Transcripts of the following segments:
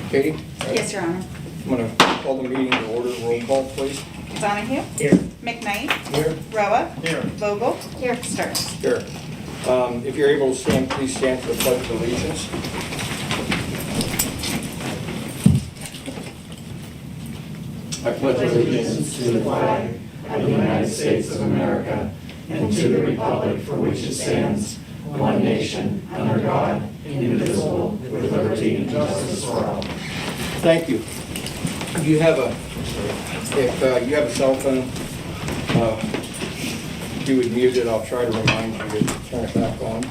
Katie? Yes, Your Honor. I'm going to call the meeting to order. Roll call, please. Donahue? Here. McKnight? Here. Roa? Here. Vogel? Here. Stearns? Here. If you're able to stand, please stand for the Pledge of Allegiance. I pledge allegiance to the flag of the United States of America and to the republic for which it stands, one nation, under God, indivisible, with liberty and justice for all. Thank you. If you have a cell phone, if you would mute it, I'll try to remind you to turn it back on.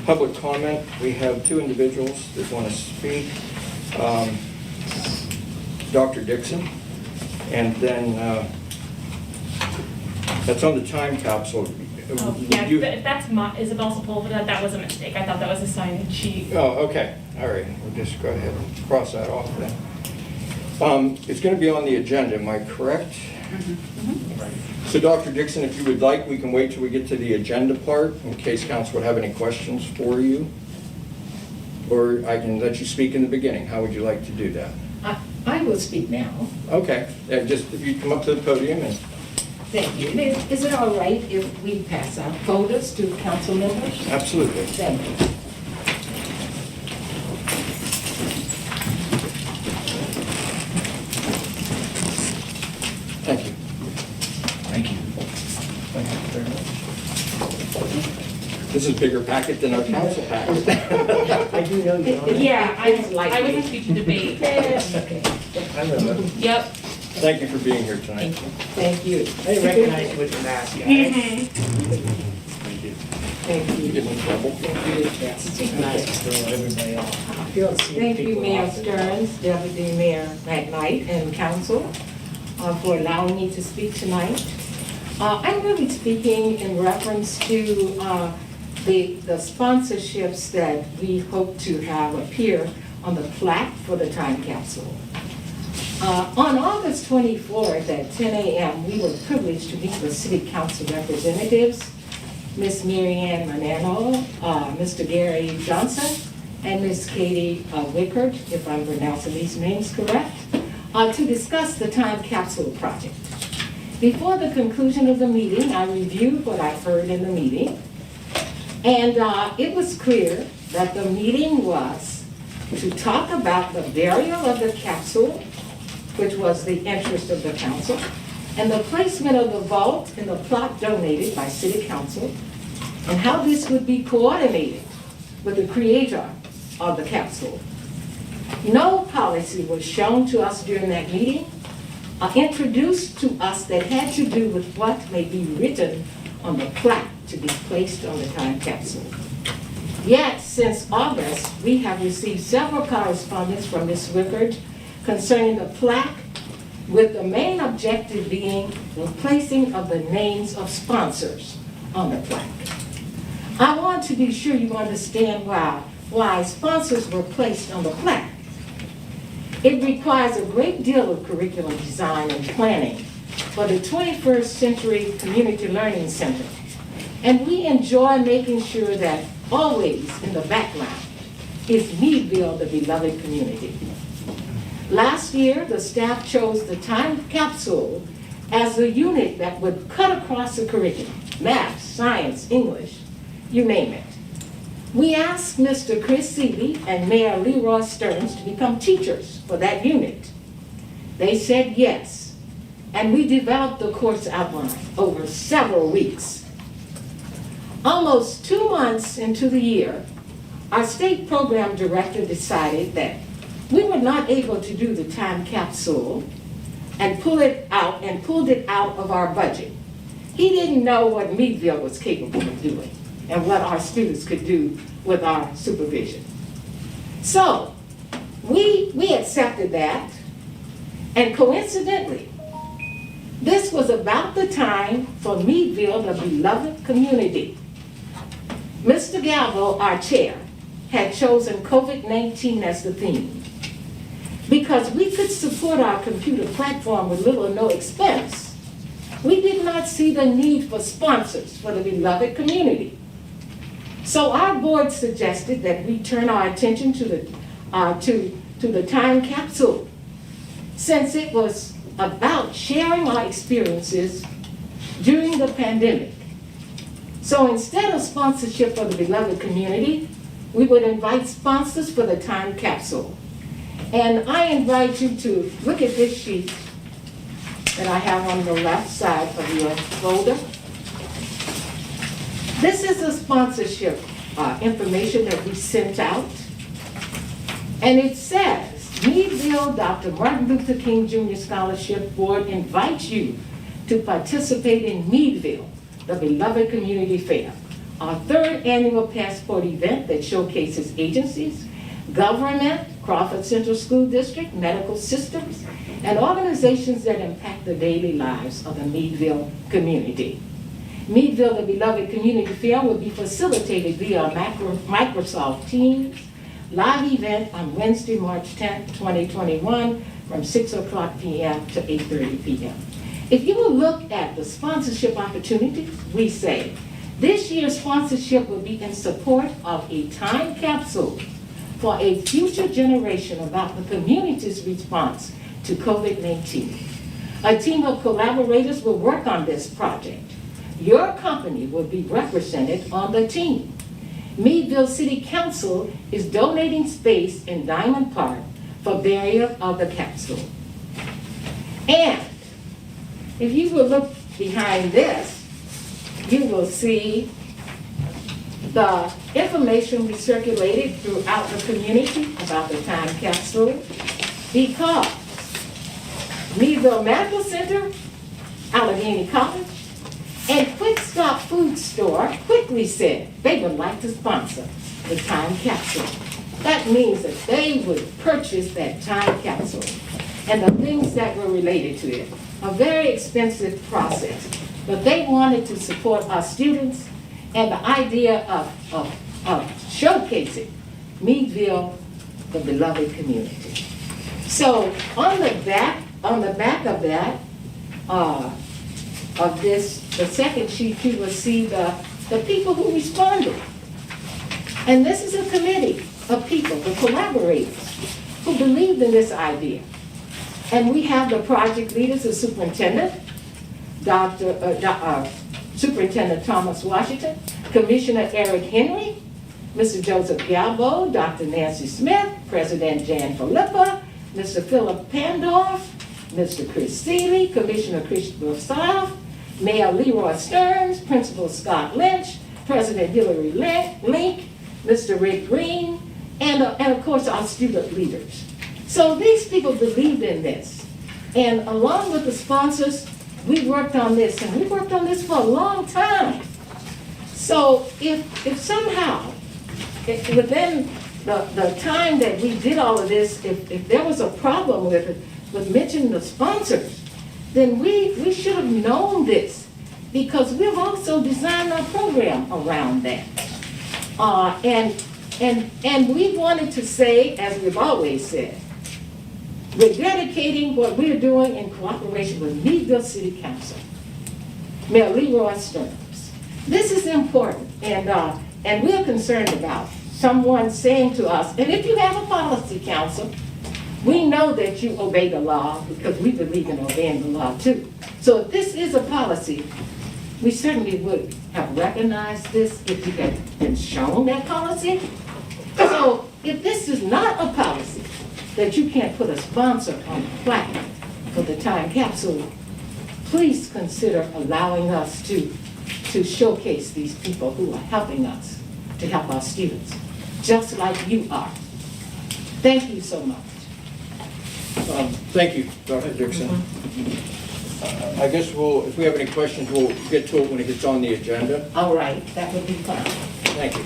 Public comment. We have two individuals that want to speak. Dr. Dixon, and then that's on the time capsule. Oh, yeah, if that's Isabel Sepulveda, that was a mistake. I thought that was a sign-in sheet. Oh, okay. All right. We'll just go ahead and cross that off then. It's going to be on the agenda, am I correct? So Dr. Dixon, if you would like, we can wait till we get to the agenda part in case council would have any questions for you. Or I can let you speak in the beginning. How would you like to do that? I will speak now. Okay. Just if you come up to the podium and... Thank you. Is it all right if we pass out folders to council members? Absolutely. Thank you. Thank you. Thank you. Thank you very much. This is a bigger packet than our council packet. I do know you. Yeah, I was Slightly. in speech and debate. Okay. I know that. Yep. Thank you for being here tonight. Thank you. I didn't recognize you with your mask, guys. Mhm. Thank you. Thank You you. get in trouble? Nice to throw everybody off. You don't see Thank you, people Mayor often. Stearns, Deputy Mayor McKnight, and council for allowing me to speak tonight. I'm going to be speaking in reference to the sponsorships that we hope to have appear on the plaque for the time capsule. On August 24th at 10 a.m., we were privileged to meet with City Council representatives, Ms. Mary Ann Manano, Mr. Gary Johnson, and Ms. Katie Wickard, if I'm pronouncing these names correct, to discuss the time capsule project. Before the conclusion of the meeting, I reviewed what I heard in the meeting, and it was clear that the meeting was to talk about the burial of the capsule, which was the interest of the council, and the placement of the vault in the plot donated by City Council, and how this would be coordinated with the creator of the capsule. No policy was shown to us during that meeting, introduced to us that had to do with what may be written on the plaque to be placed on the time capsule. Yet, since August, we have received several correspondence from Ms. Wickard concerning the plaque, with the main objective being the placing of the names of sponsors on the plaque. I want to be sure you understand why sponsors were placed on the plaque. It requires a great deal of curriculum design and planning for the 21st Century Community Learning Center. And we enjoy making sure that always in the background is Meadville, the beloved community. Last year, the staff chose the time capsule as the unit that would cut across the curriculum, math, science, English, you name it. We asked Mr. Chris Seeley and Mayor Leroy Stearns to become teachers for that unit. They said yes, and we developed the course outline over several weeks. Almost 2 months into the year, our state program director decided that we were not able to do the time capsule and pulled it out of our budget. He didn't know what Meadville was capable of doing and what our students could do with our supervision. So we accepted that, and coincidentally, this was about the time for Meadville, the beloved community. Mr. Galvo, our chair, had chosen COVID-19 as the theme because we could support support our computer platform with little or no expense, we did not see the need for sponsors for the beloved community. So our board suggested that we turn our attention to the time capsule, since it was about sharing our experiences during the pandemic. So instead of sponsorship for the beloved community, we would invite sponsors for the time capsule. And I invite you to look at this sheet that I have on the left side of your folder. This is the sponsorship information that we sent out. And it says, Meadville Dr. Martin Luther King Jr. Scholarship Board invites you to participate in Meadville, the beloved community fair, our third annual passport event that showcases agencies, government, Crawford Central School District, medical systems, and organizations that impact the daily lives of the Meadville community. Meadville, the beloved community fair, will be facilitated via Microsoft Teams live event on Wednesday, March 10th, 2021, from 6 o'clock p.m. to 8:30 p.m. If you will look at the sponsorship opportunities, we say, this year's sponsorship will be in support of a time capsule for a future generation about the community's response to COVID-19. A team of collaborators will work on this project. Your company will be represented on the team. Meadville City Council is donating space in Diamond Park for burial of the capsule. And if you will look behind this, you will see the information we circulated throughout the community about the time capsule, because Meadville Medical Center, Allegheny College, and Quick Stop Food Store quickly said they would like to sponsor the time capsule. That means that they would purchase that time capsule and the things that were related to it. A very expensive process, but they wanted to support our students and the idea of showcasing Meadville, the beloved community. So on the back of that, of this, the second sheet, you will see the people who responded. And this is a committee of people, the collaborators, who believed in this idea. And we have the project leaders, the superintendent, Superintendent Thomas Washington, Commissioner Eric Henry, Mr. Joseph Galbo, Dr. Nancy Smith, President Jan Filippa, Mr. Philip Pandorf, Mr. Chris Seeley, Commissioner Christopher South, Mayor Leroy Stearns, Principal Scott Lynch, President Hillary Link, Mr. Rick Green, and of course our student leaders. So these people believed in this. And along with the sponsors, we worked on this, and we worked on this for a long time. So if somehow, within the time that we did all of this, if there was a problem with mentioning the sponsors, then we should have known this, because we've also designed our program around that. And we wanted to say, as we've always said, we're dedicating what we're doing in cooperation with Meadville City Council, Mayor Leroy Stearns. This is important, and we're concerned about someone saying to us, and if you have a policy, council, we know that you obey the law, because we believe in obeying the law too. So if this is a policy, we certainly would have recognized this if you had been shown that policy. So if this is not a policy, that you can't put a sponsor on the plaque for the time capsule, please consider allowing us to showcase these people who are helping us to help our students, just like you are. Thank you so much. Thank you, Dr. Dixon. I guess if we have any questions, we'll get to it when it gets on the agenda. All right, that would be fine. Thank you.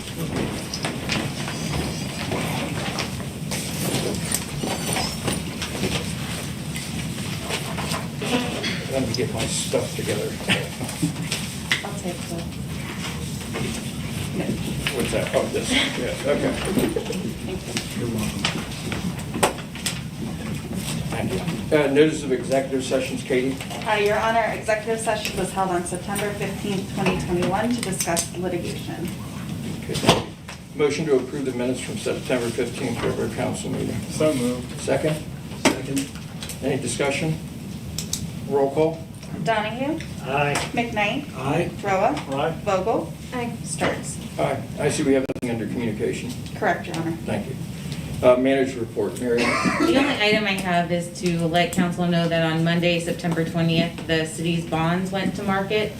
Let me get my stuff together. I'll take the. What's that? Oh, this. Yes, okay. You're welcome. Thank you. Notice of executive sessions, Katie? Your Honor, executive session was held on September 15th, 2021 to discuss litigation. Okay. Motion to approve the minutes from September 15th regular council meeting. So moved. Second? Second. Any discussion? Roll call? Donahue? Aye. McKnight? Aye. Droa? Aye. Vogel? Sturts? Aye. I see we have nothing under communication. Correct, Your Honor. Thank you. Manager report, Mary Ann? The only item I have is to let council know that on Monday, September 20th, the city's bonds went to market.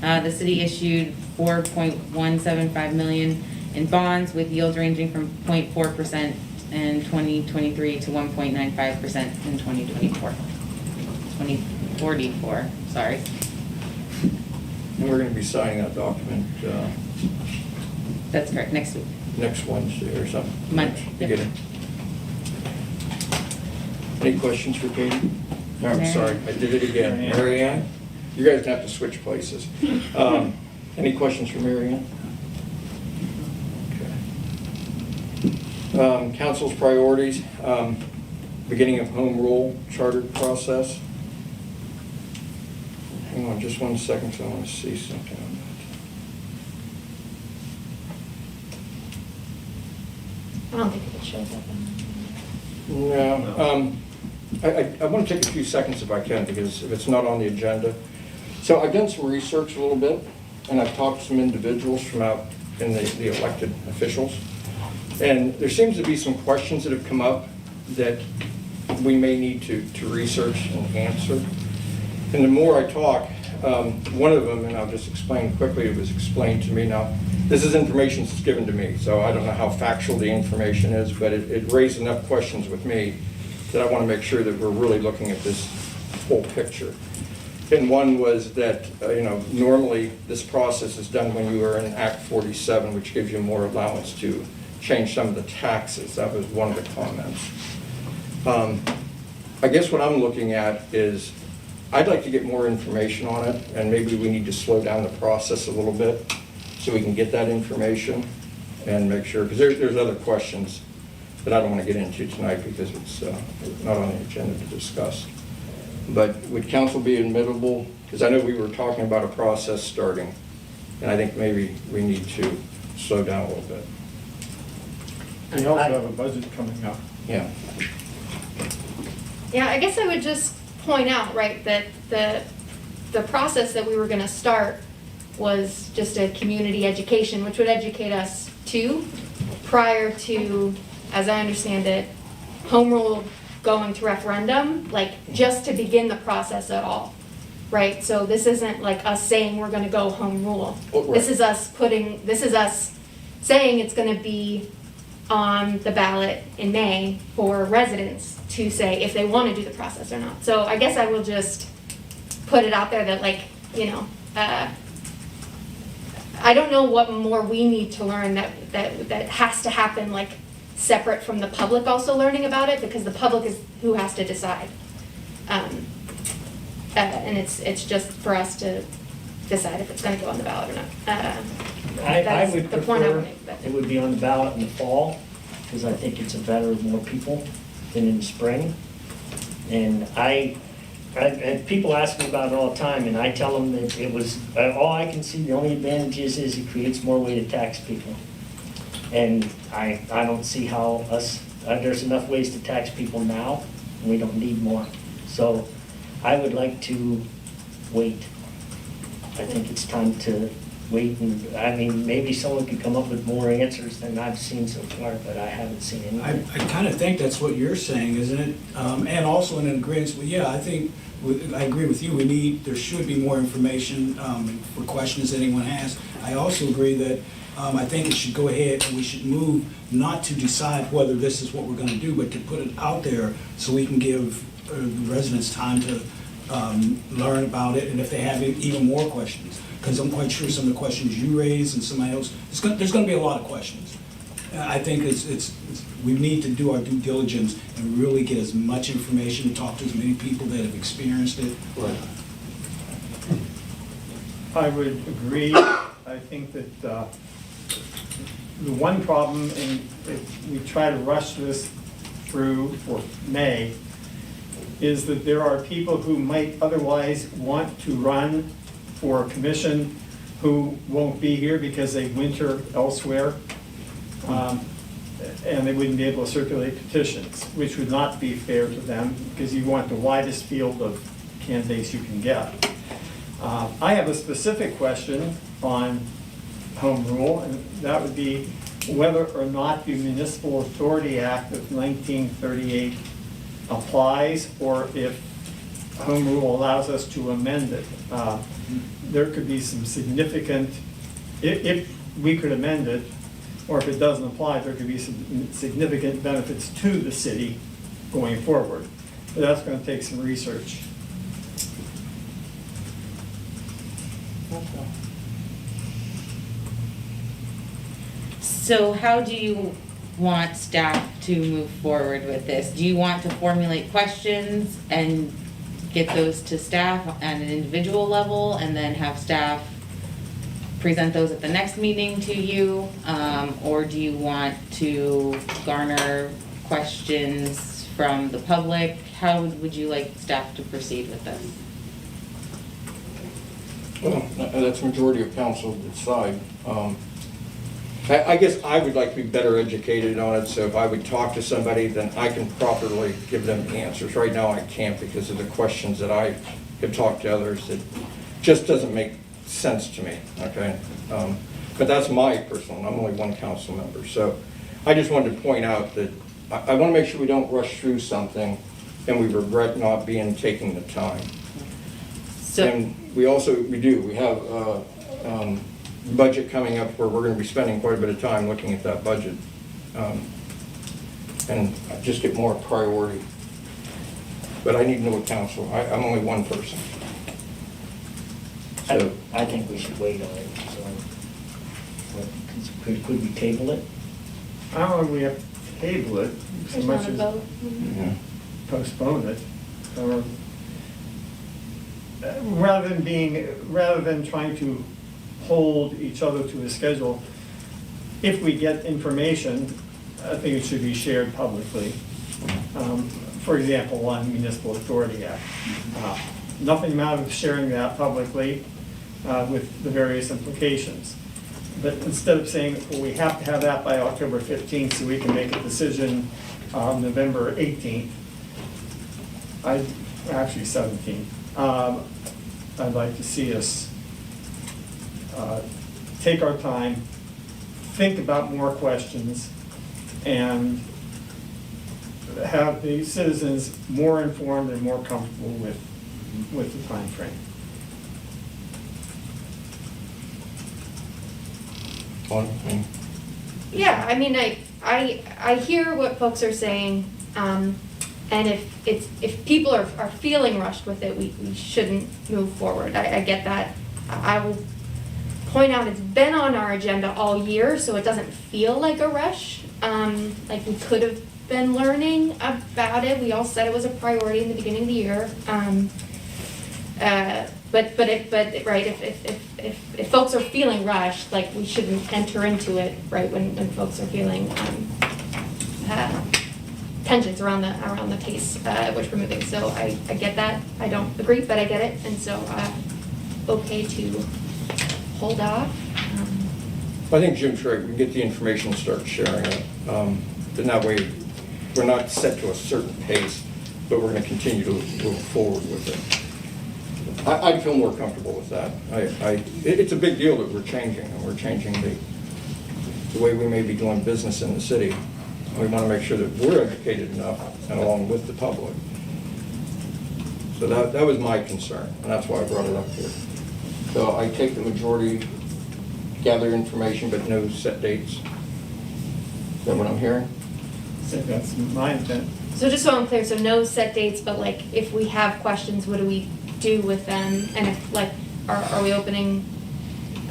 The city issued $4.175 million in bonds with yields ranging from 0.4% in 2023 to 1.95% in 2044, sorry. And we're going to be signing that document That's correct, next week. next Wednesday or something. Monday, You yep. get it? Any questions for Katie? No, I'm Mary. sorry, I did it again. Mary Ann. Mary Ann? You guys have to switch places. Any questions for Mary Ann? Okay. Council's priorities, beginning of home rule charter process. Hang on just one second, because I want to see something on that. I don't think it shows up. No, I want to take a few seconds if I can, because if it's not on the agenda. So I've done some research a little bit, and I've talked to some individuals from out in the elected officials. And there seems to be some questions that have come up that we may need to research and answer. And the more I talk, one of them, and I'll just explain quickly, it was explained to me. Now, this is information that's given to me, so I don't know how factual the information is, but it raised enough questions with me that I want to make sure that we're really looking at this whole picture. And one was that, normally this process is done when you are in Act 47, which gives you more allowance to change some of the taxes. That was one of the comments. I guess what I'm looking at is, I'd like to get more information on it, and maybe we need to slow down the process a little bit so we can get that information and make sure, because there's other questions that I don't want to get into tonight because it's not on the agenda to discuss. But would council be admittable? Because I know we were talking about a process starting, and I think maybe we need to slow down a little bit. We also have a budget coming up. Yeah. Yeah, I guess I would just point out, right, that the process that we were gonna start was just a community education, which would educate us too, prior to, as I understand it, home rule going to referendum, like just to begin the process at all, right? So this isn't like us saying we're gonna go home rule. Oh, right. This is us saying it's gonna be on the ballot in May for residents to say if they want to do the process or not. So I guess I will just put it out there that, like, I don't know what more we need to learn that has to happen, like, separate from the public also learning about it, because the public is who has to decide. And it's just for us to decide if it's going to go on the ballot or not. I That's would the point I prefer would make, but- it would be on the ballot in the fall, because I think it's a better, more people than in the spring. And and people ask me about it all the time, and I tell them that it was, all I can see, the only advantage is it creates more way to tax people. And I don't see how there's enough ways to tax people now, and we don't need more. So I would like to wait. I think it's time to wait, and, I mean, maybe someone could come up with more answers than I've seen so far, but I haven't seen anything. I kind of think that's what you're saying, isn't it? And also in agreement with, I think, I agree with you, there should be more information for questions that anyone has. I also agree that I think it should go ahead and we should move not to decide whether this is what we're going to do, but to put it out there so we can give residents time to learn about it, and if they have even more questions. Because I'm quite sure some of the questions you raised and somebody else, there's going to be a lot of questions. I think we need to do our due diligence and really get as much information, talk to as many people that have experienced it. Right. I would agree. I think that the one problem, and if we try to rush this through for May, is that there are people who might otherwise want to run for a commission who won't be here because they winter elsewhere. And they wouldn't be able to circulate petitions, which would not be fair to them because you want the widest field of candidates you can get. I have a specific question on home rule, and that would be whether or not the Municipal Authority Act of 1938 applies, or if home rule allows us to amend it. There could be some significant, if we could amend it, or if it doesn't apply, there could be some significant benefits to the city going forward. But that's going to take some research. So how do you want staff to move forward with this? Do you want to formulate questions and get those to staff at an individual level and then have staff present those at the next meeting to you? Or do you want to garner questions from the public? How would you like staff to proceed with this? Well, that's majority of council to decide. I guess I would like to be better educated on it, so if I would talk to somebody, then I can properly give them answers. Right now, I can't because of the questions that I have talked to others. It just doesn't make sense to me, okay? But that's my personal, I'm only one council member. So I just wanted to point out that I want to make sure we don't rush through something and we regret not taking the time. So, And we have budget coming up where we're going to be spending quite a bit of time looking at that budget. And just get more priority. But I need to know what council, I'm only one person. So, I think we should wait on it, so, could we table it? I don't know if we have to table it so There's much not a as vote. yeah. postpone it. Or, rather than trying to hold each other to a schedule, if we get information, I think it should be shared publicly. For example, on Municipal Authority Act. Nothing matters sharing that publicly with the various implications. But instead of saying, well, we have to have that by October 15th so we can make a decision on November 18th, actually 17th, I'd like to see us take our time, think about more questions, and have the citizens more informed and more comfortable with the time frame. Yeah, I mean, I hear what folks are saying, and if people are feeling rushed with it, we shouldn't move forward. I get that. I will point out it's been on our agenda all year, so it doesn't feel like a rush. Like we could have been learning about it. We all said it was a priority in the beginning of the year. But if folks are feeling rushed, like we shouldn't enter into it right when folks are feeling tensions around the pace at which we're moving. So I get that. I don't agree, but I get it, and so okay to hold off. I think Jim's right. We can get the information and start sharing it. Then that way, we're not set to a certain pace, but we're going to continue to move forward with it. I'd feel more comfortable with that. It's a big deal that we're changing, and we're changing the way we may be doing business in the city. We want to make sure that we're educated enough, and along with the public. So that was my concern, and that's why I brought it up here. So I take the majority, gather information, but no set dates. Is that what I'm hearing? So that's my intent. So just so I'm clear, so no set dates, but like if we have questions, what do we do with them? And if like, are we opening,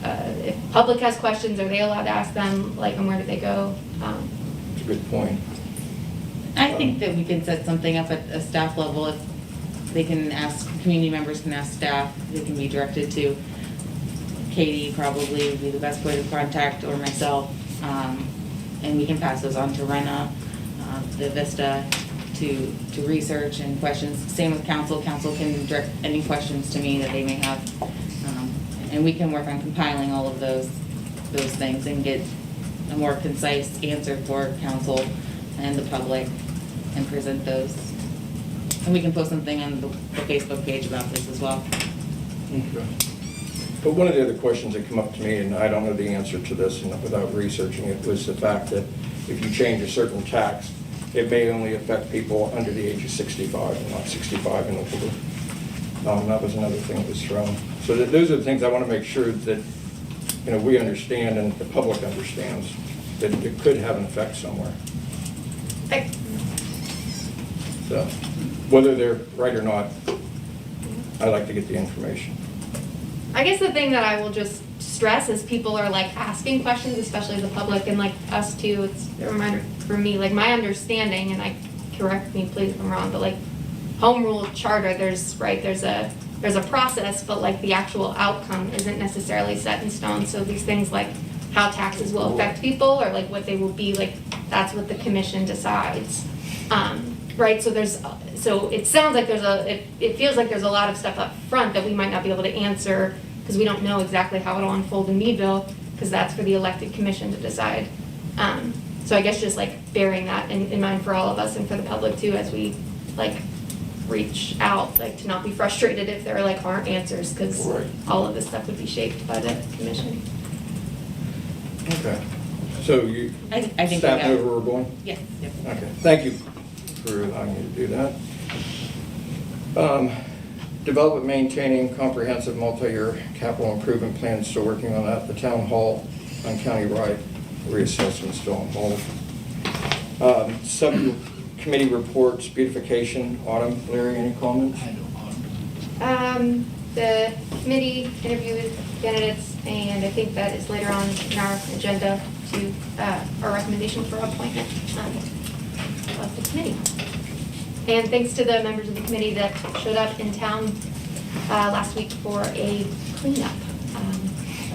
if public has questions, are they allowed to ask them, like, and where do they go? That's a good point. I think that we can set something up at a staff level. If they can ask, community members can ask staff, they can be directed to Katie, probably would be the best way to contact, or myself. And we can pass those on to Rena, the Vista, to research and questions. Same with council. Council can direct any questions to me that they may have. And we can work on compiling all of those things and get a more concise answer for council and the public and present those. And we can post something on the Facebook page about this as well. Okay. But one of the other questions that come up to me, and I don't know the answer to this and without researching it, was the fact that if you change a certain tax, it may only affect people under the age of 65 and not 65 and older. That was another thing that was thrown. So those are the things I want to make sure that, we understand and the public understands that it could have an effect somewhere. So whether they're right or not, I like to get the information. I guess the thing that I will just stress is people are like asking questions, especially the public and like us too. It's a reminder for me, like my understanding, and I correct me please if I'm wrong, but like home rule charter, there's a process, but like the actual outcome isn't necessarily set in stone. So these things like how taxes will affect people or like what they will be, like that's what the commission decides. Right, so it sounds like it feels like there's a lot of stuff up front that we might not be able to answer because we don't know exactly how it'll unfold in Meadville, because that's for the elected commission to decide. So I guess just like bearing that in mind for all of us and for the public too, as we like reach out, like to not be frustrated if there like aren't answers, because Right. all of this stuff would be shaped by the commission. Okay. So you, I think staff we know got where we're going? Yes. Yep. Okay, thank you for allowing me to do that. Develop and maintaining comprehensive multi-year capital improvement plan, still working on that. The town hall on County Ride reassessment still on hold. Subcommittee reports, beautification, autumn. Larry, any comments? The committee interviewed candidates, and I think that is later on in our agenda to our recommendation for appointment of the committee. And thanks to the members of the committee that showed up in town last week for a cleanup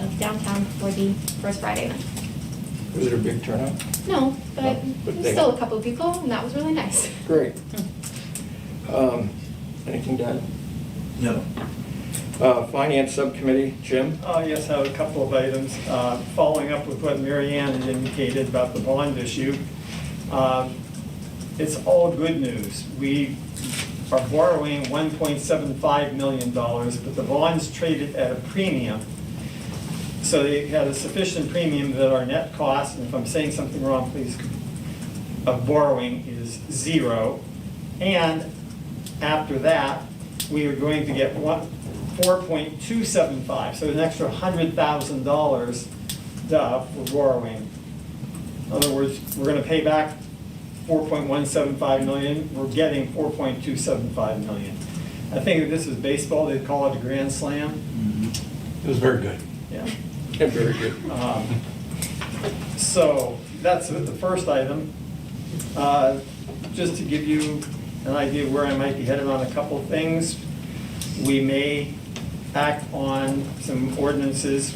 of downtown for the First Friday event. Was it a big turnout? No, but No, but there's they- still a couple of people, and that was really nice. Great. Anything to add? No. Finance Subcommittee, Jim? Yes, I have a couple of items. Following up with what Mary Ann had indicated about the bond issue, it's all good news. We are borrowing $1.75 million, but the bonds traded at a premium. So they had a sufficient premium that our net cost, and if I'm saying something wrong, please, of borrowing is zero. And after that, we are going to get 4.275, so an extra $100,000 for borrowing. In other words, we're going to pay back 4.175 million, we're getting 4.275 million. I think if this is baseball, they'd call it a grand slam. It was very good. Yeah. Yeah, very good. So that's the first item. Just to give you an idea of where I might be headed on a couple of things, we may act on some ordinances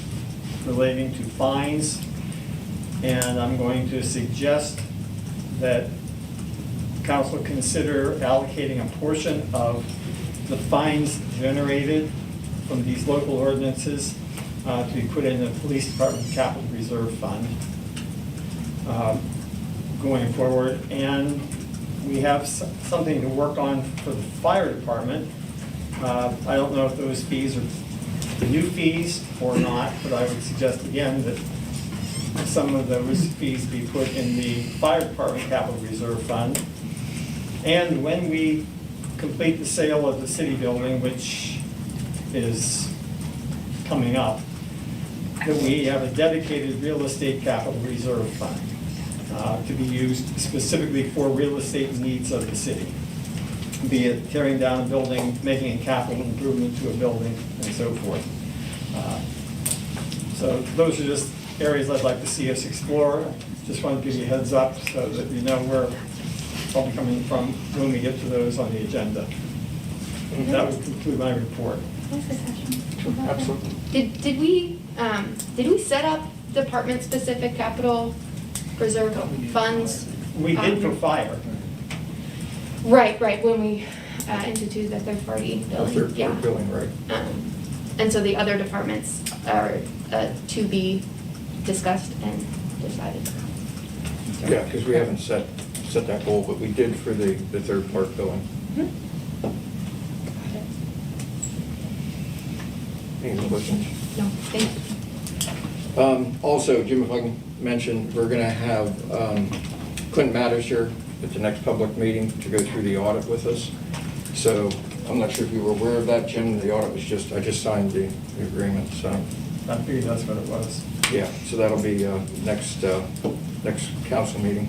relating to fines, and I'm going to suggest that council consider allocating a portion of the fines generated from these local ordinances to be put in the police department capital reserve fund going forward. And we have something to work on for the fire department. I don't know if those fees are the new fees or not, but I would suggest again that some of those fees be put in the fire department capital reserve fund. And when we complete the sale of the city building, which is coming up, that we have a dedicated real estate capital reserve fund to be used specifically for real estate needs of the city, be it tearing down a building, making a capital improvement to a building, and so forth. So those are just areas I'd like to see us explore. Just want to give you a heads up so that you know where I'll be coming from when we get to those on the agenda. And that would conclude my report. Absolutely. Did we set up department-specific capital reserve funds? We did for fire. Right, when we instituted the third-party billing, Third yeah. party billing, right? And so the other departments are to be discussed and decided. Yeah, because we haven't set that goal, but we did for the third part billing. Any other questions? No, thank you. Also, Jim, if I can mention, we're gonna have Clint Matters here at the next public meeting to go through the audit with us. So I'm not sure if you were aware of that, Jim, the audit was I just signed the agreement, so. I figured that's what it was. Yeah, so that'll be next council meeting.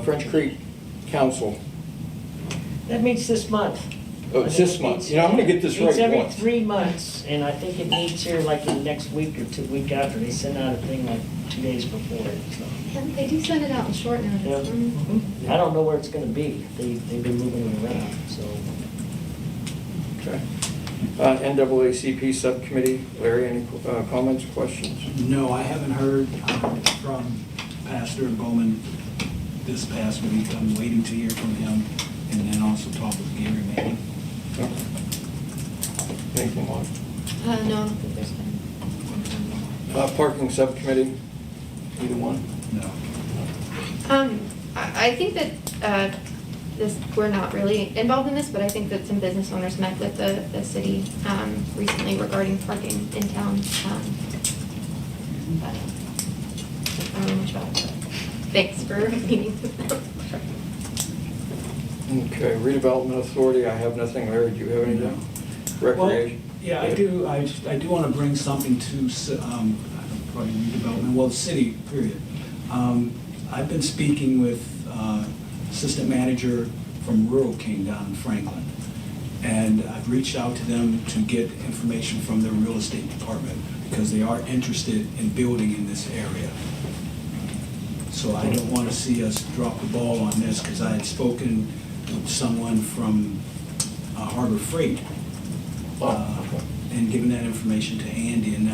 French Creek Council, That meets this month. oh, it's this month. You know, I'm gonna get this right It's every once. 3 months, and I think it meets here like the next week or 2 week after. They send out a thing like 2 days before it, so. And they do send it out in short Yeah. notice. I don't know where it's gonna be. They've been moving it around, so. Okay. NAACP Subcommittee, Larry, any comments, questions? No, I haven't heard from Pastor Bowman this past week. I'm waiting to hear from him, and then also talk with Gary Manning. Okay. Anything on? No, I don't think there's been. Parking Subcommittee, either one? No. I think that we're not really involved in this, but I think that some business owners met with the city recently regarding parking in town. But I don't know much about it, but thanks for meeting with them. Okay, Redevelopment Authority, I have nothing. Larry, do you have anything? Recreation? Yeah, I do. I do want to bring something to probably redevelopment, well, the city, period. I've been speaking with assistant manager from Rural King down in Franklin, and I've reached out to them to get information from their real estate department because they are interested in building in this area. So I don't want to see us drop the ball on this because I had spoken with someone from Harbor Freight and given that information to Andy, and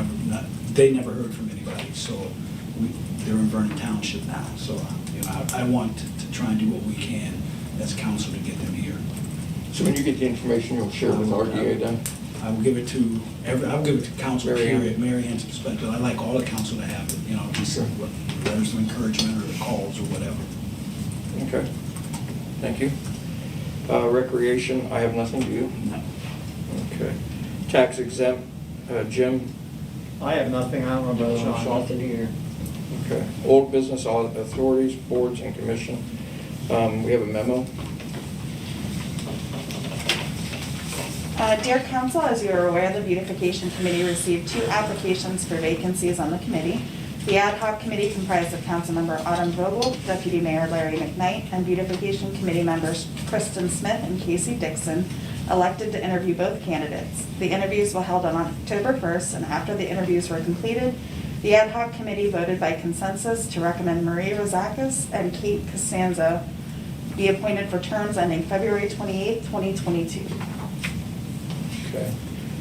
they never heard from anybody. So they're in Vernon Township now. So I want to try and do what we can as council to get them here. So when you get the information, you'll share with RDA then? I will give it to council, Mary Ann. period, Mary Ann's perspective. I like all the council to have it, just letters of encouragement or the calls or whatever. Okay, thank you. Recreation, I have nothing, do you? No. Okay. Tax exempt, Jim? I have nothing, I don't know about Sean. Nothing here. Okay. Old business authorities, boards, and commission. We have a memo. Dear Council, as you are aware, the Beautification Committee received 2 applications for vacancies on the committee. The ad hoc committee comprised of Councilmember Autumn Vogel, Deputy Mayor Larry McKnight, and Beautification Committee members Kristen Smith and Casey Dixon, elected to interview both candidates. The interviews were held on October 1st, and after the interviews were completed, the ad hoc committee voted by consensus to recommend Marie Rozakis and Kate Costanzo be appointed for terms ending February 28th, 2022. Okay.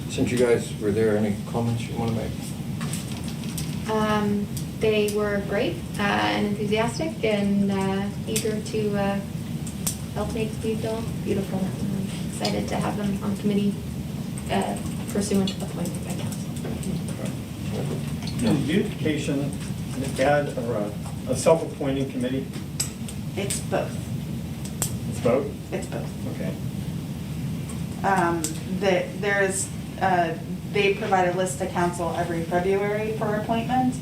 Since you guys were there, any comments you want to make? They were great and enthusiastic and eager to help make Meadville beautiful. I'm excited to have them on committee pursuant to appointment by council. Is beautification an ad or a self-appointing committee? It's both. It's both? It's both. Okay. They provide a list to council every February for appointment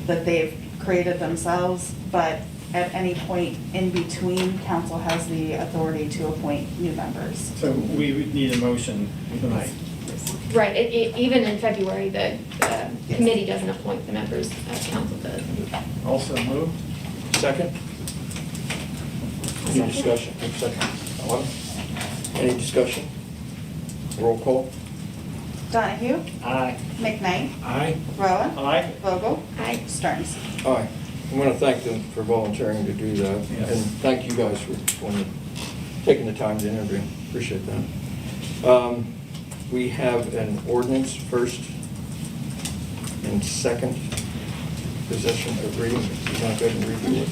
that they've created themselves, but at any point in between, council has the authority to appoint new members. So we would need a motion tonight. Right, even in February, the committee doesn't appoint the members, council does. Also move? Second? Any discussion? Second. Autumn? Any discussion? Roll call? Donahue? Aye. McKnight? Aye. Rowan? Aye. Vogel? Aye. Stearns? Aye. I want to thank them for volunteering to do that. Yes. And thank you guys for taking the time to interview. Appreciate that. We have an ordinance first and second possession of reading. You want to go ahead and read it?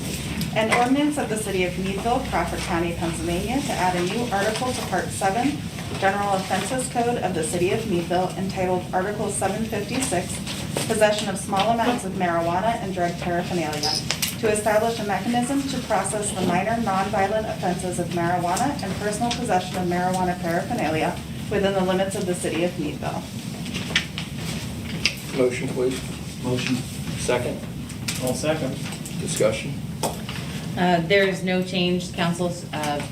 An ordinance of the City of Meadville, Crawford County, Pennsylvania, to add a new article to Part 7, General Offenses Code of the City of Meadville, entitled Article 756, Possession of Small Amounts of Marijuana and Drug Paraphernalia, to establish a mechanism to process the minor nonviolent offenses of marijuana and personal possession of marijuana paraphernalia within the limits of the City of Meadville. Motion, please. Motion. Second. All second. Discussion. There is no change. Council's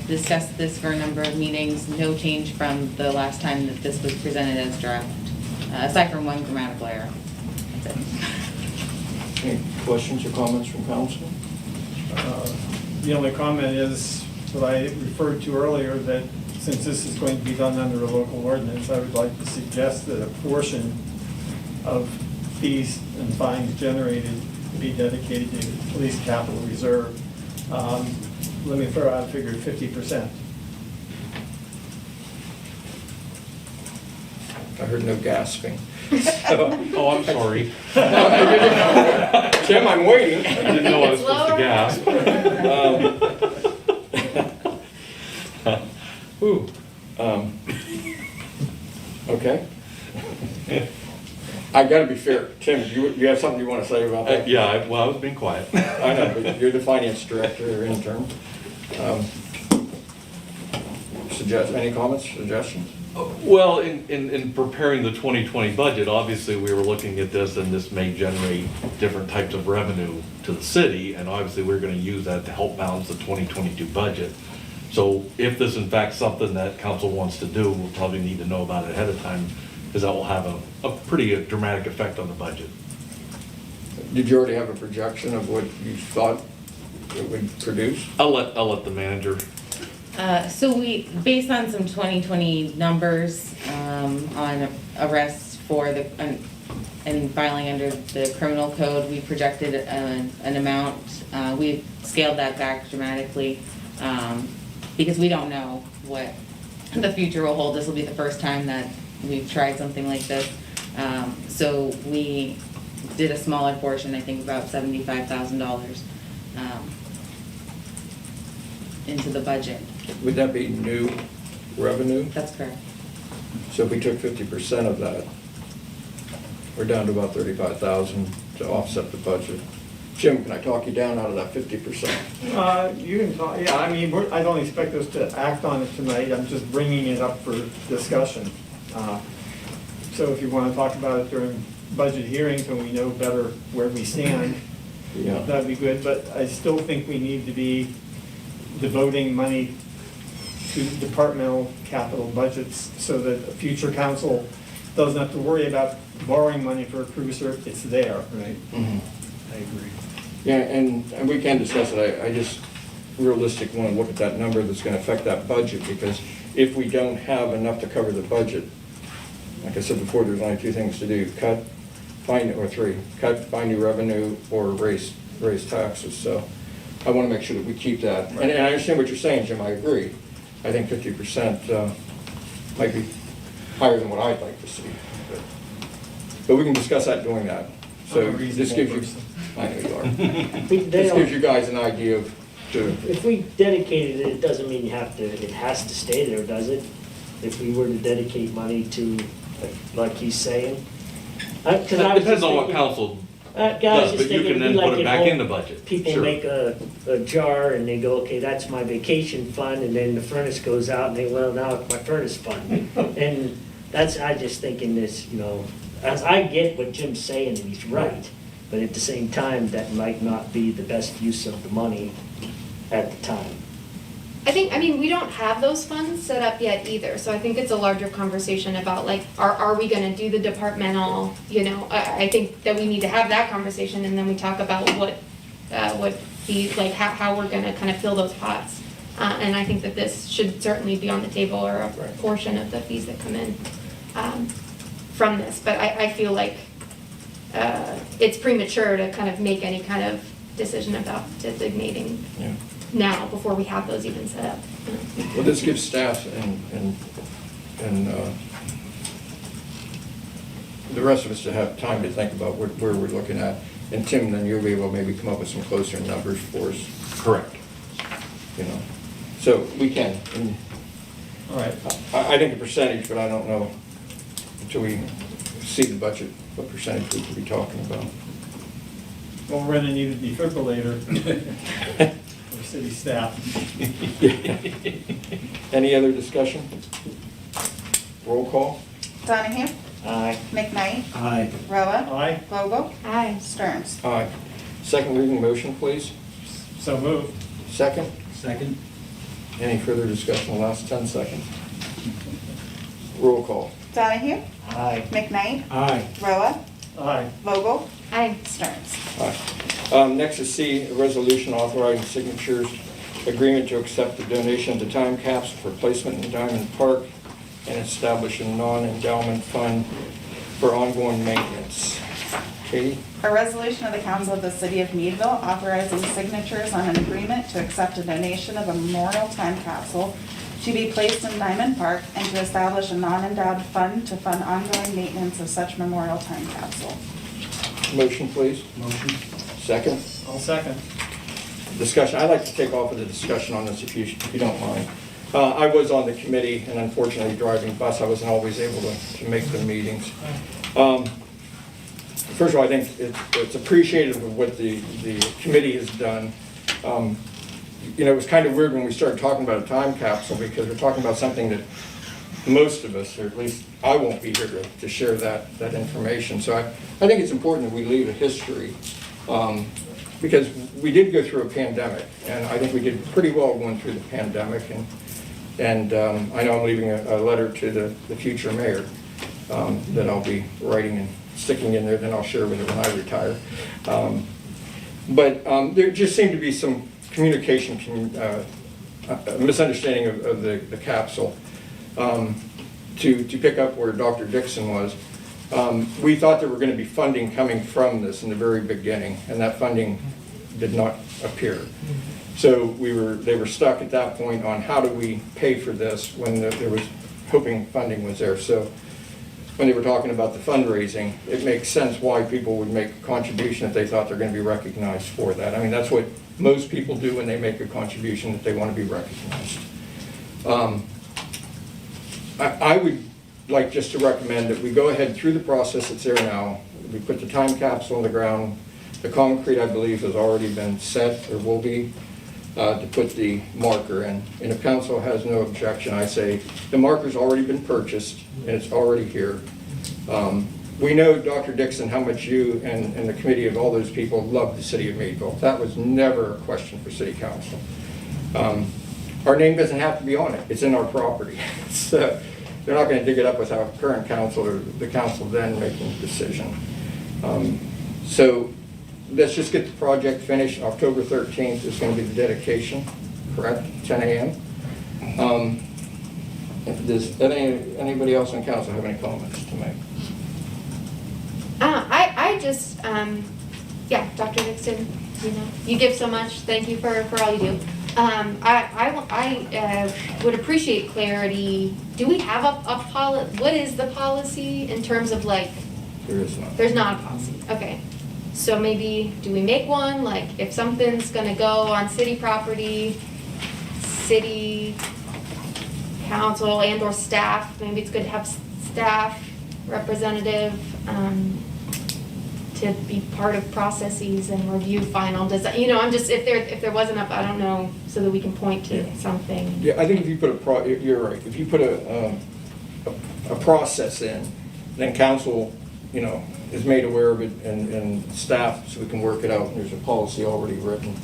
discussed this for a number of meetings. No change from the last time that this was presented as draft, aside from one grammatical error. That's it. Any questions or comments from council? The only comment is what I referred to earlier, that since this is going to be done under a local ordinance, I would like to suggest that a portion of fees and fines generated be dedicated to police capital reserve. Let me throw out a figure, 50%. I heard no gasping. Oh, I'm sorry. Tim, I'm waiting. I didn't know I was supposed to gasp. Ooh. Okay. I gotta be fair. Tim, you have something you want to say about that? Yeah, I was being quiet. I know, but you're the finance director or intern. Any comments, suggestions? Well, in preparing the 2020 budget, obviously, we were looking at this, and this may generate different types of revenue to the city, and obviously, we're gonna use that to help balance the 2022 budget. So if this in fact something that council wants to do, we'll probably need to know about it ahead of time, because that will have a pretty dramatic effect on the budget. Did you already have a projection of what you thought it would produce? I'll let the manager. So we, based on some 2020 numbers on arrests for the, and filing under the criminal code, we projected an amount. We scaled that back dramatically because we don't know what the future will hold. This will be the first time that we've tried something like this. So we did a smaller portion, I think about $75,000 into the budget. Would that be new revenue? That's correct. So if we took 50% of that, we're down to about 35,000 to offset the budget. Jim, can I talk you down out of that 50%? You can talk, yeah, I mean, I don't expect us to act on it tonight, I'm just bringing it up for discussion. So if you want to talk about it during budget hearings when we know better where we stand, Yeah. that'd be good, but I still think we need to be devoting money to departmental capital budgets so that a future council doesn't have to worry about borrowing money for a cruiser, it's there, right? Mhm. I agree. Yeah, and we can discuss it. I just realistically want to look at that number that's going to affect that budget, because if we don't have enough to cover the budget, like I said before, there's only two things to do: cut, find new revenue, or raise taxes. So I want to make sure that we keep that. And I understand what you're saying, Jim. I agree. I think 50% might be higher than what I'd like to see. But we can discuss that during that. So I'm a this gives reasonable you, person. I know you are. They This don't- gives you guys an idea of, If we dedicated it, it doesn't mean it has to stay there, does it? If we were to dedicate money to, like he's saying? It depends on what council Guys, does, just but you thinking, can then we like put it at back home, in the budget. People Sure. make a jar and they go, okay, that's my vacation fund, and then the furnace goes out and they, well, now it's my furnace fund. And that's, I just thinking this, as I get what Jim's saying, and he's right, but at the same time, that might not be the best use of the money at the time. I mean, we don't have those funds set up yet either, so I think it's a larger conversation about like, are we gonna do the departmental, I think that we need to have that conversation, and then we talk about what how we're gonna kind of fill those pots. And I think that this should certainly be on the table, or a portion of the fees that come in from this, but I feel like it's premature to kind of make any kind of decision about designating yeah. now, before we have those even set up. Well, this gives staff and the rest of us to have time to think about where we're looking at. And Tim, then you'll be able to maybe come up with some closer numbers for us. Correct. you know. So we can. And All right. I think a percentage, but I don't know until we see the budget, what percentage we could be talking about. Well, we're gonna need a defibrillator for city staff. Any other discussion? Roll call? Donahue? Aye. McKnight? Aye. Roa? Aye, Vogel? Aye. Stearns? Aye. Second reading motion, please. so moved. Second? Second? Any further discussion in the last 10 seconds? Roll call. Donahue? Aye. McKnight? Aye. Roa? Aye, Vogel? Aye. Stearns? Aye. Next is C, a resolution authorizing signatures, agreement to accept the donation of the time capsule for placement in Diamond Park and establish a non-endowment fund for ongoing maintenance. Katie? A resolution of the Council of the City of Meadville authorizing signatures on an agreement to accept a donation of a memorial time capsule to be placed in Diamond Park and to establish a non-endowed fund to fund ongoing maintenance of such memorial time capsule. Motion, please. Motion? Second? I'll second. Discussion. I'd like to take off of the discussion on this if you don't mind. I was on the committee, and unfortunately driving bus, I wasn't always able to make the meetings. First of all, I think it's appreciative of what the committee has done. You know, it was kind of weird when we started talking about a time capsule because we're talking about something that most of us, or at least I won't be here to share that information. So I think it's important that we leave a history because we did go through a pandemic, and I think we did pretty well going through the pandemic. And I know I'm leaving a letter to the future mayor that I'll be writing and sticking in there, then I'll share with her when I retire. But there just seemed to be some communication, misunderstanding of the capsule. To pick up where Dr. Dixon was, we thought there were going to be funding coming from this in the very beginning, and that funding did not appear. So they were stuck at that point on how do we pay for this when there was hoping funding was there. So when they were talking about the fundraising, it makes sense why people would make a contribution if they thought they're going to be recognized for that. I mean, that's what most people do when they make a contribution, that they want to be recognized. I would like just to recommend that we go ahead through the process that's there now. We put the time capsule on the ground. The concrete, I believe, has already been set or will be to put the marker in. And if council has no objection, I say the marker's already been purchased and it's already here. We know, Dr. Dixon, how much you and the committee of all those people love the city of Meadville. That was never a question for city council. Our name doesn't have to be on it. It's in our property. They're not going to dig it up without current council or the council then making a decision. So let's just get the project finished. October 13th is going to be the dedication, correct? 10 a.m. Does anybody else on council have any comments to make? I just, yeah, Dr. Nixon, you give so much. Thank you for all you do. I would appreciate clarity. Do we have a policy? What is the policy in terms of like? There is not. There's not a policy. Okay. So maybe, do we make one? Like if something's gonna go on city property, city council and or staff, maybe it's good to have staff representative to be part of processes and review final design. I'm just, if there wasn't I don't know, so that we can point to something. Yeah, I think if you put you're right. If you put a process in, then council, is made aware of it and staff, so we can work it out. And there's a policy already written.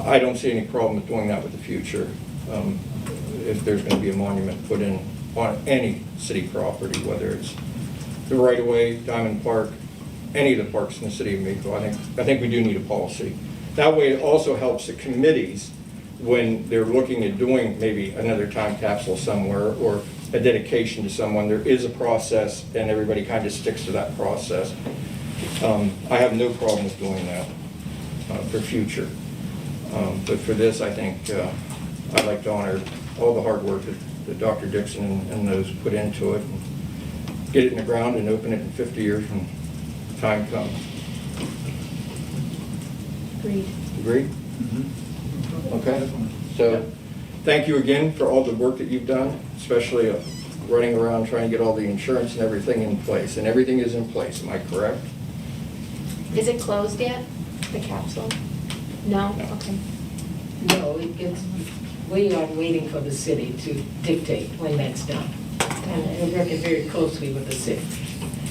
I don't see any problem with doing that with the future. If there's going to be a monument put in on any city property, whether it's the right-of-way, Diamond Park, any of the parks in the city of Meadville, I think we do need a policy. That way it also helps the committees when they're looking at doing maybe another time capsule somewhere or a dedication to someone. There is a process and everybody kind of sticks to that process. I have no problem with doing that for future. But for this, I think I'd like to honor all the hard work that Dr. Dixon and those put into it. And get it in the ground and open it in 50 years when time comes. Agreed. Agreed? Mm-hmm. Okay? So, thank you again for all the work that you've done, especially running around trying to get all the insurance and everything in place. And everything is in place, am I correct? Is it closed yet, the capsule? No? Okay. No, we are waiting for the city to dictate when that's done. And we're working very closely with the city.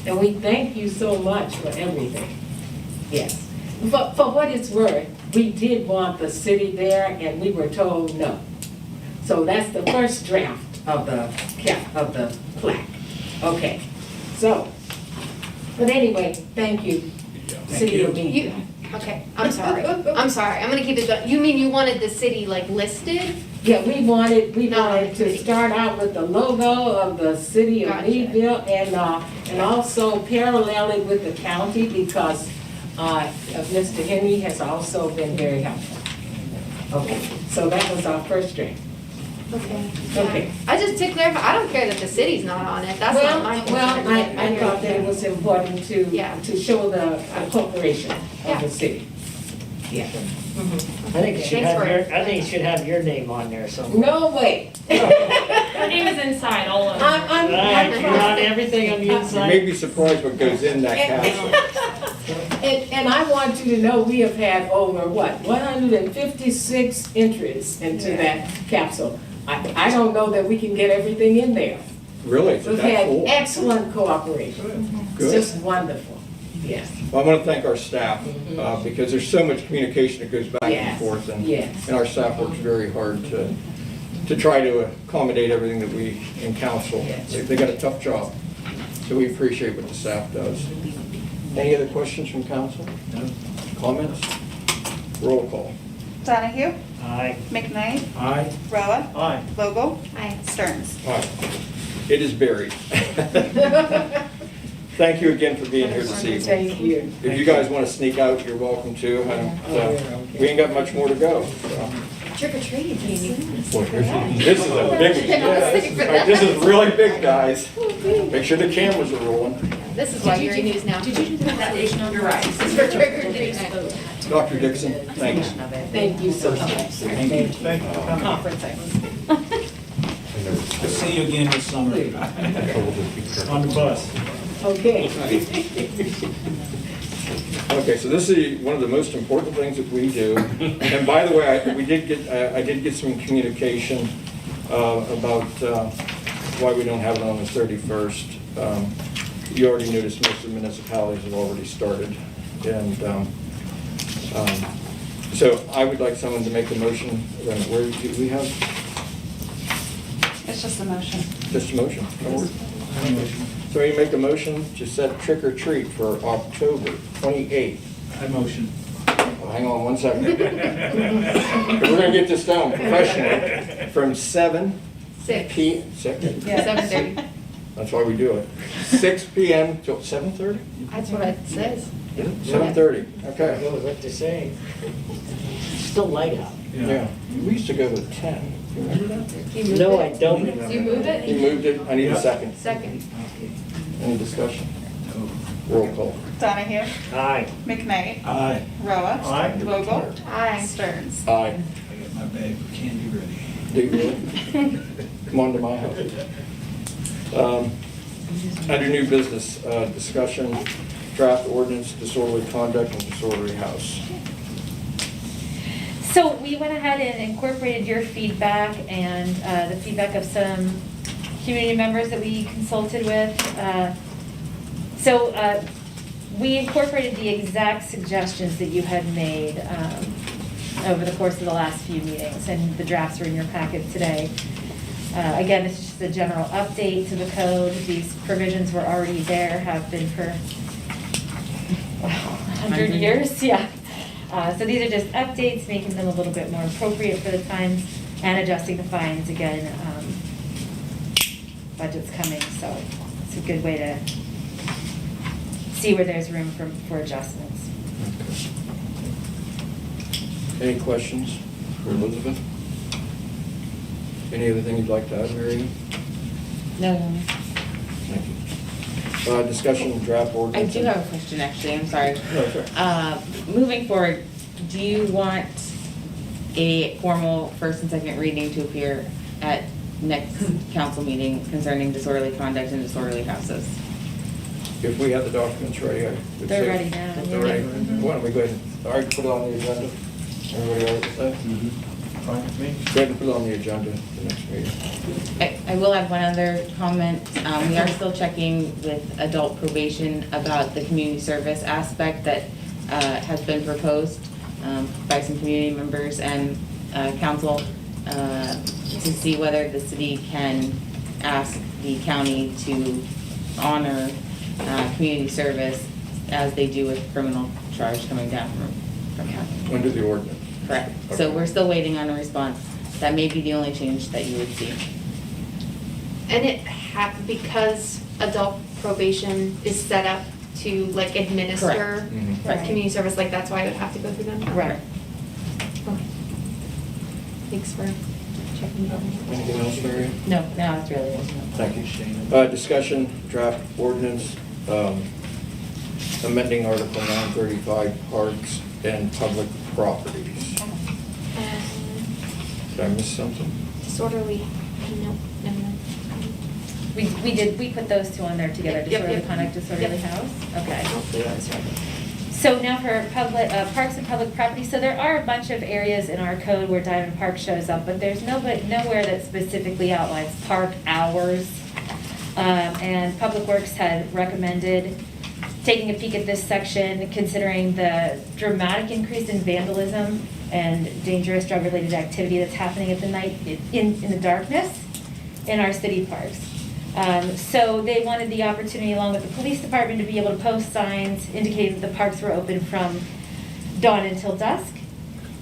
And we thank you so much for everything. Yes. For what it's worth, we did want the city there and we were told no. So that's the first draft of the plaque. Okay, so, but anyway, thank you. City of Meadville. Okay, I'm sorry. I'm sorry. I'm gonna keep it going. You mean you wanted the city like listed? Yeah, we wanted to City. start out with the logo of the city of Gotcha. Meadville and also parallel it with the county because Mr. Henry has also been very helpful. Okay, so that was our first draft. Okay. Okay. I just to clarify, I don't care that the city's not on it. That's not my concern. Well, I thought that it was important Yeah. to show the corporation of Yeah. the city. Yeah. I think it should Thanks have for- your, I think it should have your name on there somewhere. No way. Her name is inside all over. Right, you want everything on the You may inside? be surprised what goes in that capsule. And I want you to know, we have had over, 156 entries into that capsule. I don't know that we can get everything in there. Really? Is We've that had cool? excellent cooperation. It's Good. just wonderful, yes. Well, I want to thank our staff, because there's so much communication that goes back and Yes, forth, and yes. our staff works very hard to try to accommodate everything that we in council. Yes. They got a tough job, so we appreciate what the staff does. Any other questions from council? No. Comments? Roll call. Donahue? Aye. McKnight? Aye. Roa? Aye. Vogel? Aye. Stearns? All right. It is buried. Thank you again for being here this evening. Thank you. If you guys want to sneak out, you're welcome to. We ain't got much more to go. so. Trick or treat. This is a big, this is really big, guys. Make sure the cameras are rolling. This is why you're in news now. Did you do the presentation on your right? This is for trick or treat. Dr. Dixon, thanks. Thank you so much. Thank you for coming. Conference. I'll see you again this summer. On the bus. Okay. Okay, so this is one of the most important things that we do. And by the way, I did get some communication about why we don't have it on the 31st. You already noticed most of the municipalities have already started. And so I would like someone to make a motion. Where do we have? It's just a motion. Just a motion. So you make a motion to set trick or treat for October 28th. I motion. Well, hang on one second. We're gonna get this down professionally. From 7 6. p.m. 6? 7:30. That's why we do it. 6 p.m. till 7:30? That's what it says. 7:30, okay. What was to say? It's still light out. Yeah, we used to go to 10. You remember that? No, I don't remember. You move it? You moved it, I need a second. Second. Any discussion? Roll call. Donahue? Aye. McKnight? Aye. Roa? Aye. Vogel? Aye. Stearns? Aye. I got my bag for candy ready. Do you really? Come on to my house. Under new business, discussion, draft ordinance, disorderly conduct, and disorderly house. So we went ahead and incorporated your feedback and the feedback of some community members that we consulted with. So we incorporated the exact suggestions that you had made over the course of the last few meetings, and the drafts are in your packet today. Again, this is just a general update to the code. These provisions were already there, have been for 100 years, yeah. So these are just updates, making them a little bit more appropriate for the times and adjusting the fines again. Budget's coming, so it's a good way to see where there's room for adjustments. Any questions for Elizabeth? Any other thing you'd like to add, Mary Ann? No. Thank you. Discussion of draft I ordinance. do have a question, actually, I'm sorry. No, sure. Moving forward, do you want a formal first and second reading to appear at next council meeting concerning disorderly conduct in disorderly houses. If we have the documents ready, I would They're say- ready now, They're yeah. ready. Mhm. Why don't we go ahead and, all right, put it on the agenda? Everybody all right with that? Fine with me? Go ahead and put it on the agenda for the next meeting. I will add one other comment. We are still checking with adult probation about the community service aspect that has been proposed by some community members and council to see whether the city can ask the county to honor community service as they do with criminal charge coming down from county. Under the ordinance. Correct. So Okay. we're still waiting on a response. That may be the only change that you would see. And because adult probation is set up to like administer Correct. Mhm. the community service, like that's why it would have to go through them? Right. Okay. Thanks for checking that. Anything else, Mary? No, it's really it. Thank you. Discussion, draft ordinance, amending Article 935, parks and public properties. Did I miss something? Disorderly, no. We put those two on there together, Yep, disorderly yep. conduct, disorderly Yep. house? Okay. Hopefully that was right. So now for public, parks and public property, so there are a bunch of areas in our code where Diamond Park shows up, but there's nowhere that specifically outlines park hours. And Public Works had recommended taking a peek at this section, considering the dramatic increase in vandalism and dangerous drug-related activity that's happening at the night, in the darkness in our city parks. So they wanted the opportunity, along with the police department, to be able to post signs indicating that the parks were open from dawn until dusk.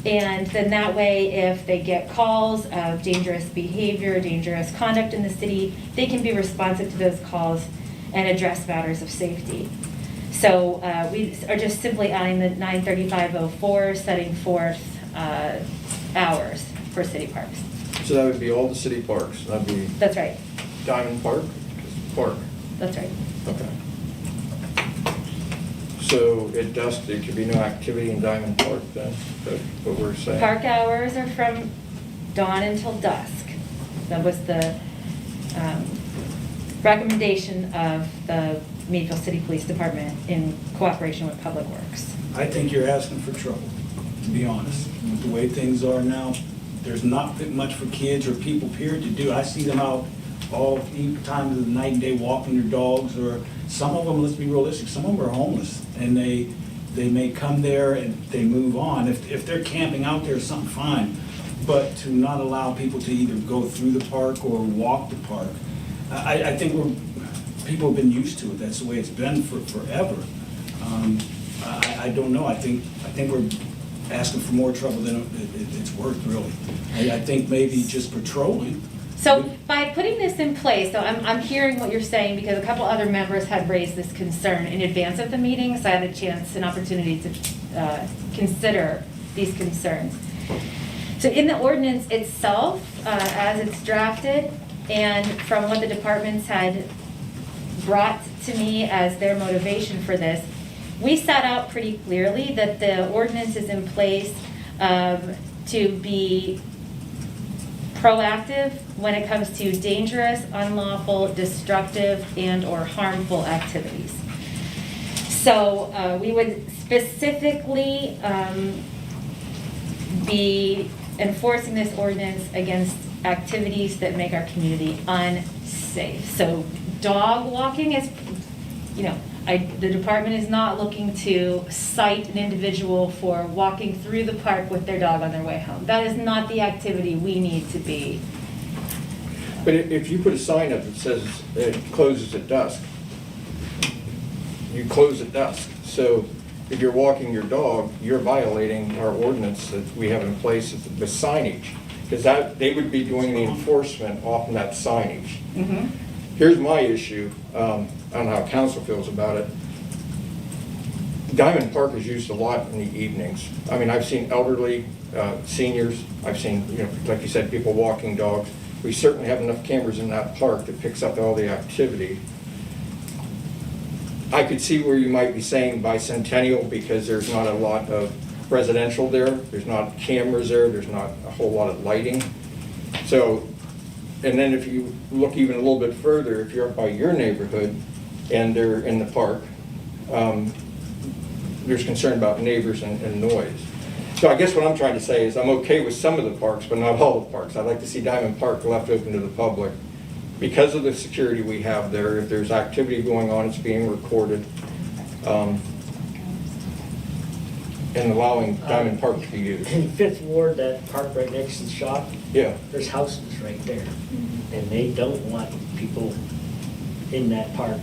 And then that way, if they get calls of dangerous behavior, dangerous conduct in the city, they can be responsive to those calls and address matters of safety. So we are just simply adding the 93504, setting forth hours for city parks. So that would be all the city parks. That'd be That's right, Diamond Park, Park. that's right. Okay. So at dusk, there could be no activity in Diamond Park then? That's what we're saying? Park hours are from dawn until dusk. That was the recommendation of the Meadville City Police Department in cooperation with Public Works. I think you're asking for trouble, to be honest. With the way things are now, there's not much for kids or people period to do. I see them out all times of the night and day walking their dogs, or some of them, let's be realistic, some of them are homeless, and they may come there and they move on. If they're camping out there, something fine, but to not allow people to either go through the park or walk the park, I think people have been used to it. That's the way it's been for forever. I don't know. I think we're asking for more trouble than it's worth, really. I think maybe just patrolling. So by putting this in place, so I'm hearing what you're saying because a couple other members had raised this concern in advance of the meeting, so I had an opportunity to consider these concerns. So in the ordinance itself, as it's drafted, and from what the departments had brought to me as their motivation for this, we set out pretty clearly that the ordinance is in place to be proactive when it comes to dangerous, unlawful, destructive, and/or harmful activities. So we would specifically be enforcing this ordinance against activities that make our community unsafe. So dog walking is, the department is not looking to cite an individual for walking through the park with their dog on their way home. That is not the activity we need to be. But if you put a sign up that says it closes at dusk, you close at dusk. So if you're walking your dog, you're violating our ordinance that we have in place with signage. Because they would be doing the enforcement off of that signage. Mm-hmm. Here's my issue. I don't know how council feels about it. Diamond Park is used a lot in the evenings. I mean, I've seen elderly, seniors, I've seen, like you said, people walking dogs. We certainly have enough cameras in that park that picks up all the activity. I could see where you might be saying bicentennial because there's not a lot of residential there. There's not cameras there. There's not a whole lot of lighting. So, and then if you look even a little bit further, if you're up by your neighborhood and they're in the park, there's concern about neighbors and noise. So I guess what I'm trying to say is I'm okay with some of the parks, but not all the parks. I'd like to see Diamond Park left open to the public. Because of the security we have there, if there's activity going on, it's being recorded. And allowing Diamond Park to be used. In Fifth Ward, that park right next to the shop, Yeah. there's houses right there. And they don't want people in that park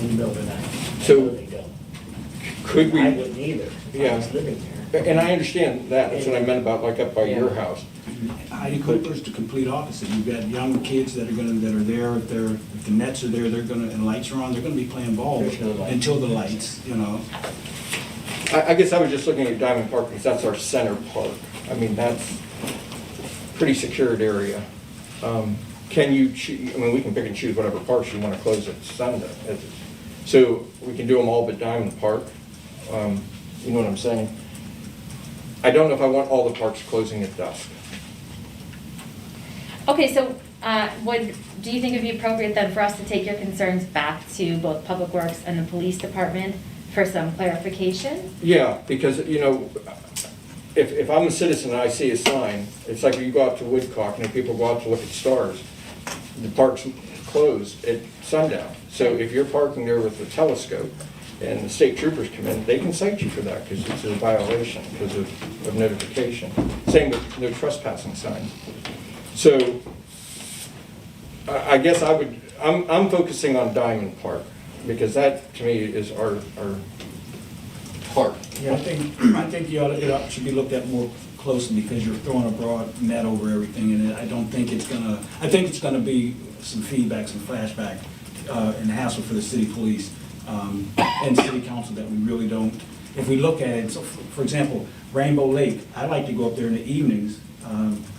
in the middle of the night. So- No, they don't. Could we? I wouldn't either if I Yeah. was living there. And I understand that. That's what I meant about like up by your Yeah. house. Heidi Cooper's the complete opposite. You've got young kids that are there, if the nets are there, and lights are on, they're gonna be playing ball There's no lights. until the lights, you know. I guess I was just looking at Diamond Park because that's our center park. I mean, that's pretty secured area. Can you, I mean, we can pick and choose whatever parks you want to close at Sunday. So we can do them all but Diamond Park. You know what I'm saying? I don't know if I want all the parks closing at dusk. Okay, so do you think it'd be appropriate then for us to take your concerns back to both Public Works and the Police Department for some clarification? Yeah, because, you know, if I'm a citizen and I see a sign, it's like you go out to Woodcock and if people go out to look at stars, the park's closed at sundown. So if you're parking there with a telescope and the state troopers come in, they can cite you for that because it's a violation because of notification. Same with no trespassing signs. So I guess I'm focusing on Diamond Park because that to me is our park. Yeah, I think it should be looked at more closely because you're throwing a broad net over everything, and I think it's gonna be some feedback, some flashback, and hassle for the city police and city council that we really don't. If we look at it, so for example, Rainbow Lake, I like to go up there in the evenings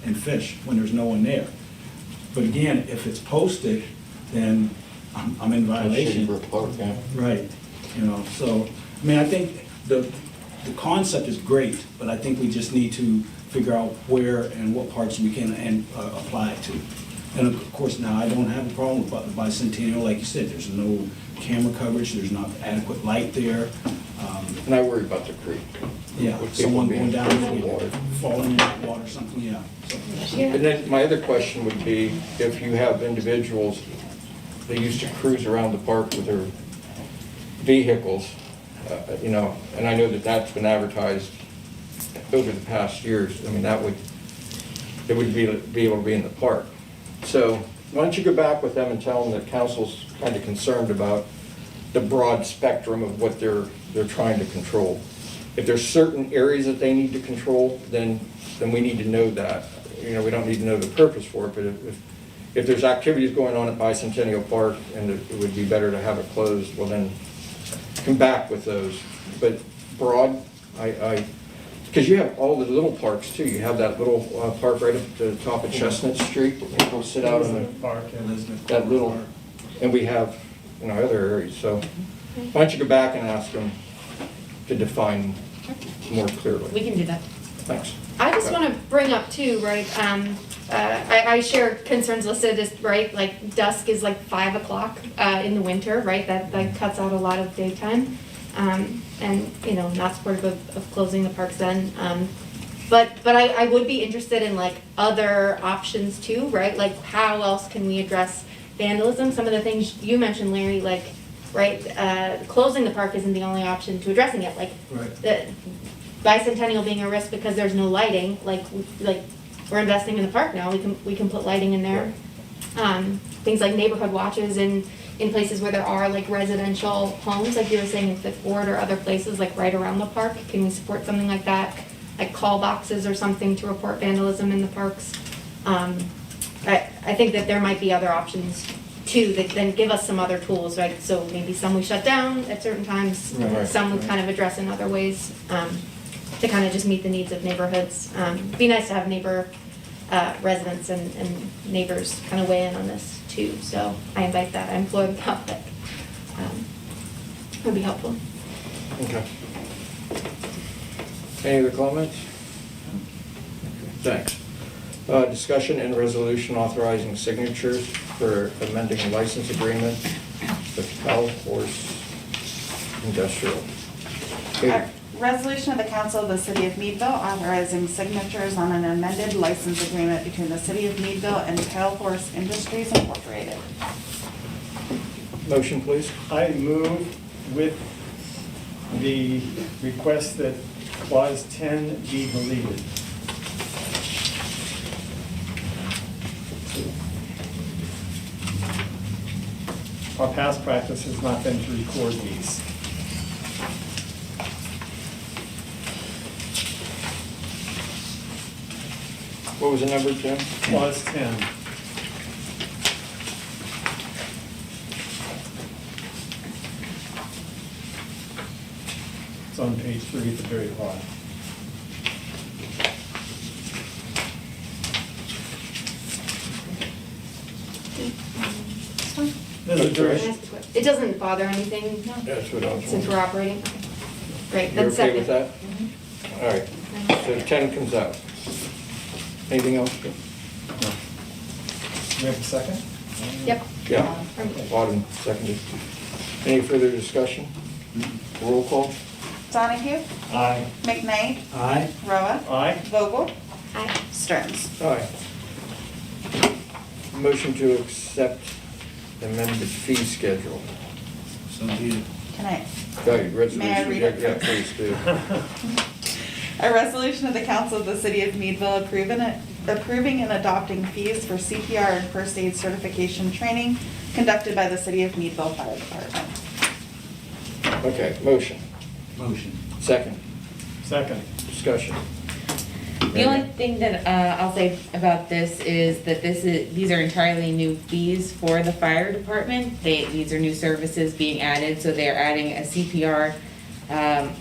and fish when there's no one there. But again, if it's posted, then I'm in violation. Park, yeah. Right, you know, so, I mean, I think the concept is great, but I think we just need to figure out where and what parts we can apply it to. And of course, now, I don't have a problem with the bicentennial, like you said, there's no camera coverage, there's not adequate light there. And I worry about the creek. Yeah, With someone people going being down, in the water. falling in the water, something, yeah. So- And then my other question would be, if you have individuals, they used to cruise around the park with their vehicles, you know, and I know that that's been advertised over the past years. I mean, they would be able to be in the park. So why don't you go back with them and tell them that council's kind of concerned about the broad spectrum of what they're trying to control. If there's certain areas that they need to control, then we need to know that. You know, we don't need to know the purpose for it, but if there's activities going on at Bicentennial Park and it would be better to have it closed, well then, come back with those. But broad, because you have all the little parks too. You have that little park right up to the top of Chestnut Street. People sit out on Park and that little, and we have, you know, other areas. So why don't you go back and ask them to define more clearly? We can do that. Thanks. I just want to bring up too, right, I share concerns listed as, right, like dusk is like 5 o'clock in the winter, right, that cuts out a lot of daytime. And, you know, not supportive of closing the parks then. But I would be interested in like other options too, right, like how else can we address vandalism? Some of the things you mentioned, Larry, like, right, closing the park isn't the only option to addressing it, like, Right. the Bicentennial being a risk because there's no lighting, like we're investing in the park now, we can put lighting in there. Things like neighborhood watches in places where there are like residential homes, like you were saying in Fifth Ward or other places like right around the park. Can we support something like that? Like call boxes or something to report vandalism in the parks. I think that there might be other options too that then give us some other tools, right? So maybe some we shut down at certain times, Right. some we kind of address in other ways. To kind of just meet the needs of neighborhoods. It'd be nice to have neighbor residents and neighbors kind of weigh in on this too. So I invite that, I implore the public. It would be helpful. Okay. Any other comments? Thanks. Discussion and resolution authorizing signatures for amending license agreement with Cow Horse Industrial. A resolution of the council of the city of Meadville authorizing signatures on an amended license agreement between the city of Meadville and Pale Horse Industries Incorporated. Motion, please. I move with the request that clause 10 be deleted. Our past practice has not been to record these. What was the number, Jim? Clause 10. It's on page 3 at the very bottom. There's a Okay. duration. It doesn't bother anything That's what I was since wondering. we're operating? Great, You're then okay with second. that? All right, so 10 comes out. Anything else? Jim? We have a second? Yep. Yeah, Autumn seconded. Any further discussion? Roll call? Donahue? Aye. McKnight? Aye. Roa? Aye. Vogel? Aye. Stearns? Aye. Motion to accept the amended fee schedule. So be it. Can I? Okay, resolution. May I read it Yeah, first? please do. A resolution of the council of the city of Meadville approving and adopting fees for CPR and first aid certification training conducted by the city of Meadville Fire Department. Okay, motion. Motion. Second, Second. discussion. The only thing that I'll say about this is that these are entirely new fees for the fire department. These are new services being added, so they're adding a CPR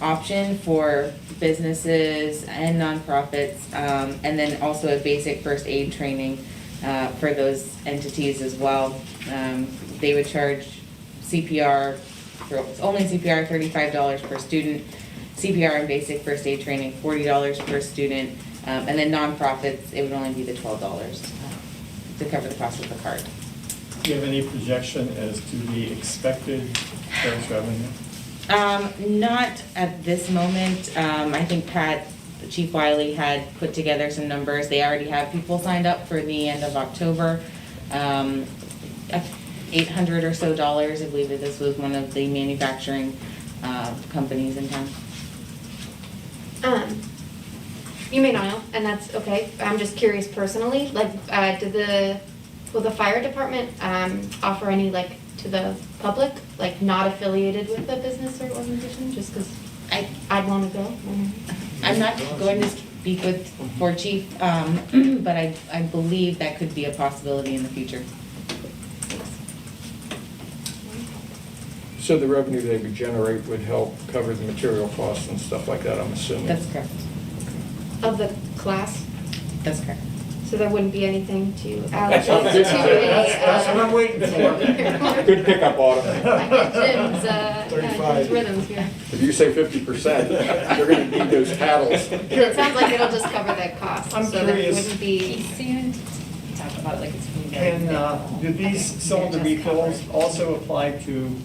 option for businesses and nonprofits, and then also a basic first aid training for those entities as well. They would charge CPR, only CPR $35 per student, CPR and basic first aid training $40 per student, and then nonprofits, it would only be the $12 to cover the cost of the card. Do you have any projection as to the expected gross revenue? Not at this moment. I think Chief Wiley had put together some numbers. They already have people signed up for the end of October. $800 or so, I believe that this was one of the manufacturing companies in town. You may not know, and that's okay. I'm just curious personally, like, will the fire department, offer any, like, to the public, like, not affiliated with the business or organization, just because I'd want to go? I'm not going to speak for Chief, but I believe that could be a possibility in the future. So the revenue they would generate would help cover the material costs and stuff like that, I'm assuming? That's correct. Of the class, That's correct. so there wouldn't be anything to That's allocate to That's what I'm waiting for. Good pickup, Autumn. I get Jim's, 35. his rhythms here. If you say 50%, you're gonna need those paddles. And it sounds like it'll just cover that cost, I'm so that curious. wouldn't be. Soon, talk about it like it's. And do these cylinder refills also apply to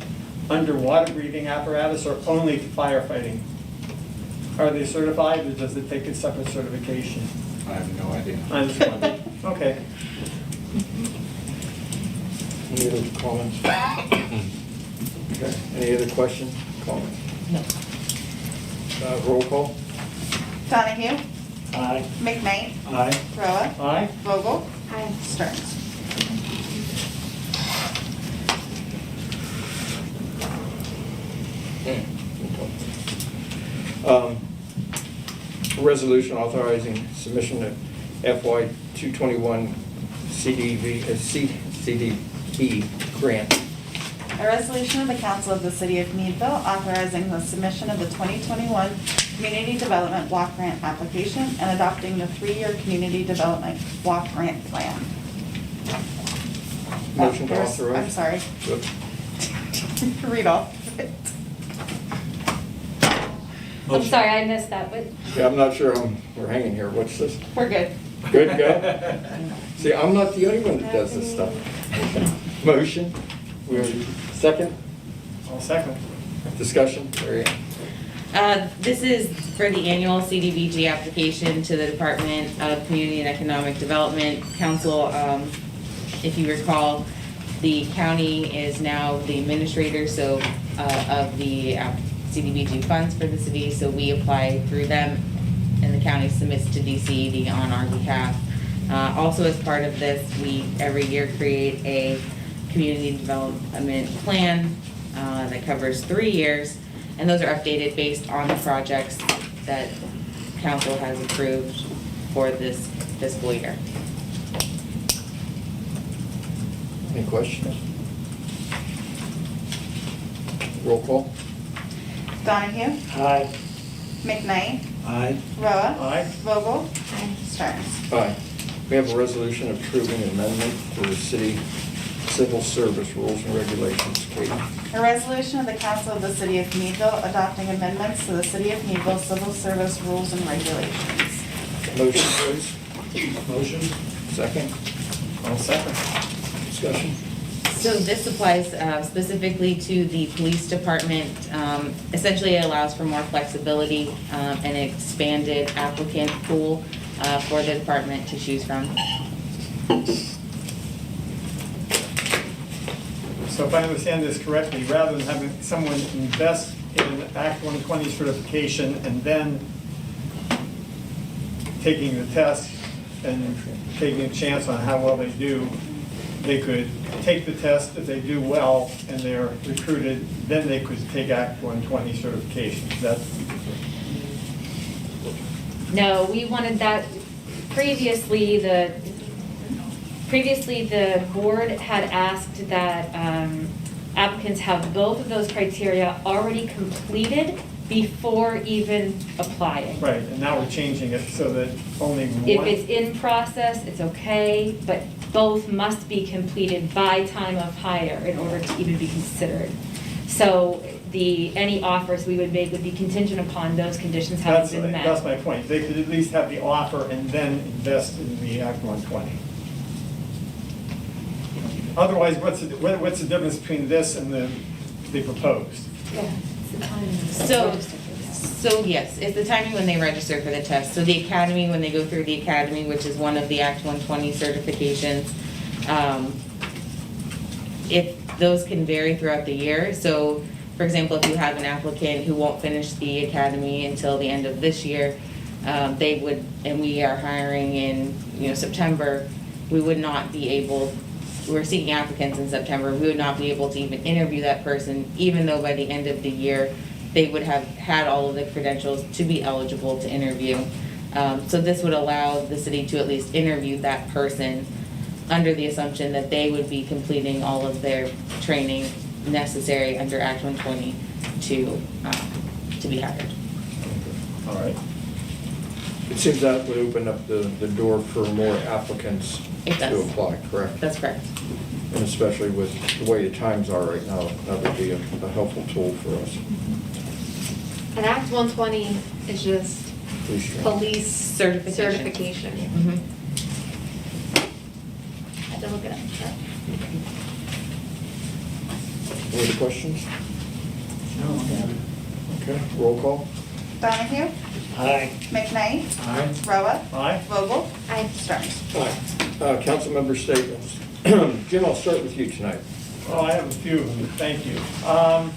underwater breathing apparatus or only to firefighting? Are they certified or does it take a separate certification? I have no idea. I just wondered. Okay. Any other comments? Okay, any other questions, comments? No. Roll call? Donahue? Aye. McKnight? Aye. Roa? Aye. Vogel? Aye. Stearns? Resolution authorizing submission of FY 221 CDP grant. A resolution of the council of the city of Meadville authorizing the submission of the 2021 Community Development Block Grant application and adopting the 3-year Community Development Block Grant Plan. Motion to There's- authorize. I'm sorry. Yep. Read off of it. I'm sorry, I missed that, but Yeah, I'm not sure we're hanging here. What's this? We're good. Good, go. See, I'm not the only one that does this stuff. Motion, we're second, I'll second. discussion, Mary Ann. This is for the annual CDBG application to the Department of Community and Economic Development. Council, if you recall, the county is now the administrator, so, of the CDBG funds for the city, so we apply through them, and the county submits to DCED on our behalf. Also, as part of this, we every year create a community development plan that covers 3 years, and those are updated based on the projects that council has approved for this fiscal year. Any questions? Roll call. Donahue? Aye. McKnight? Aye. Roa? Aye. Vogel? Stearns? Aye. We have a resolution approving amendment for the city civil service rules and regulations. Katie? A resolution of the Council of the City of Meadville adopting amendments to the City of Meadville Civil Service Rules and Regulations. Motion, please. Motion? Second, I'll second. discussion. So this applies specifically to the police department. Essentially, it allows for more flexibility and expanded applicant pool for the department to choose from. So if I understand this correctly, rather than having someone invest in Act 120 certification and then taking the test and taking a chance on how well they do, they could take the test. If they do well and they're recruited, then they could take Act 120 certification. no, we wanted that, previously, the board had asked that applicants have both of those criteria already completed before even applying. Right, and now we're changing it so that only If one. it's in process, it's okay, but both must be completed by time of hire in order to even be considered. So any offers we would make would be contingent upon those conditions having been met. That's my point. They could at least have the offer and then invest in the Act 120. Otherwise, what's the difference between this and the proposed? Yeah, it's the timing. So yes, it's the timing when they register for the test. So the academy, when they go through the academy, which is one of the Act 120 certifications, if those can vary throughout the year. So, for example, if you have an applicant who won't finish the academy until the end of this year, they would, and we are hiring in, September, we would not be able, we're seeking applicants in September, we would not be able to even interview that person, even though by the end of the year, they would have had all of the credentials to be eligible to interview. So this would allow the city to at least interview that person under the assumption that they would be completing all of their training necessary under Act 120 to be hired. All right. It seems that would open up the door for more applicants It to does. apply, correct? That's correct. And especially with the way the times are right now, that would be a helpful tool for us. And Act 120 is just Police training. police Certification. certification. Mhm. Had to look it up. Any other questions? Okay, roll call. Donahue? Aye. McKnight? Aye. Roa? Aye. Vogel? Aye. Stearns? Aye. Council member statements. Jim, I'll start with you tonight. Oh, I have a few of them. Thank you. I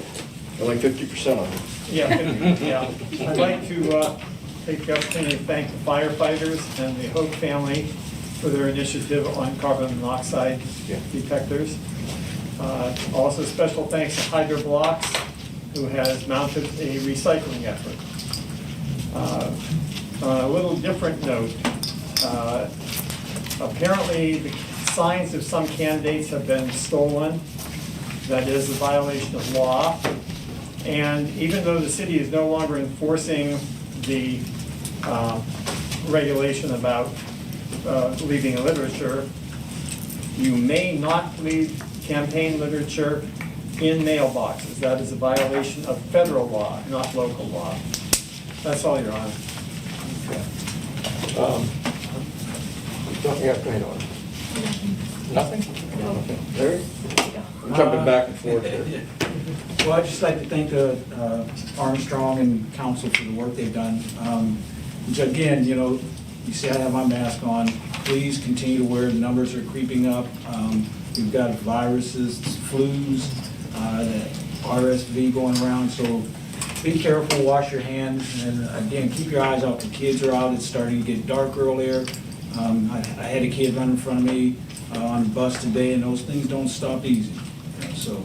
like 50% of them. Yeah. I'd like to take the opportunity to thank the firefighters and the Hope family for their initiative on carbon monoxide Yeah. detectors. Also, special thanks to Hydro Blocks, who has mounted a recycling effort. On a little different note, apparently the signs of some candidates have been stolen. That is a violation of law. And even though the city is no longer enforcing the regulation about leaving literature, you may not leave campaign literature in mailboxes. That is a violation of federal law, not local law. That's all, Your Honor. Yeah, go ahead, Autumn. Nothing? Okay. Larry? I'm jumping back and forth here. Well, I'd just like to thank Armstrong and council for the work they've done. Which again, you see I have my mask on. Please continue to wear. The numbers are creeping up. We've got viruses, flus, the RSV going around. So be careful, wash your hands, and again, keep your eyes out. The kids are out. It's starting to get dark earlier. I had a kid run in front of me on the bus today, and those things don't stop easy. So,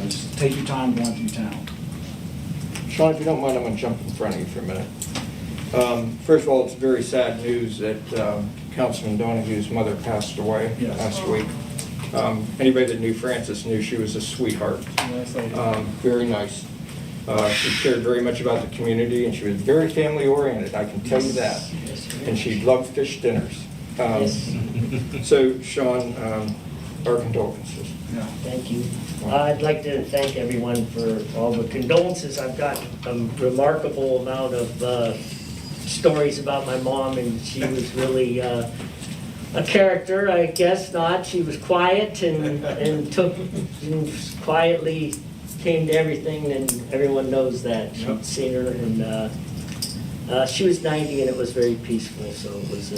just take your time going through town. Sean, if you don't mind, I'm going to jump in front of you for a minute. First of all, it's very sad news that Councilman Donahue's mother passed away Yes. last week. Anybody that knew Frances knew she was a sweetheart. Nice lady. Very nice. She cared very much about the community, and she was very family-oriented, I can tell you that. And she loved fish dinners. So, Sean, our condolences. Yeah. Thank you. I'd like to thank everyone for all the condolences. I've got a remarkable amount of stories about my mom, and she was really a character, I guess not. She was quiet and quietly came to everything, and everyone knows that. She'd seen her, and she was 90, and it was very peaceful, so it was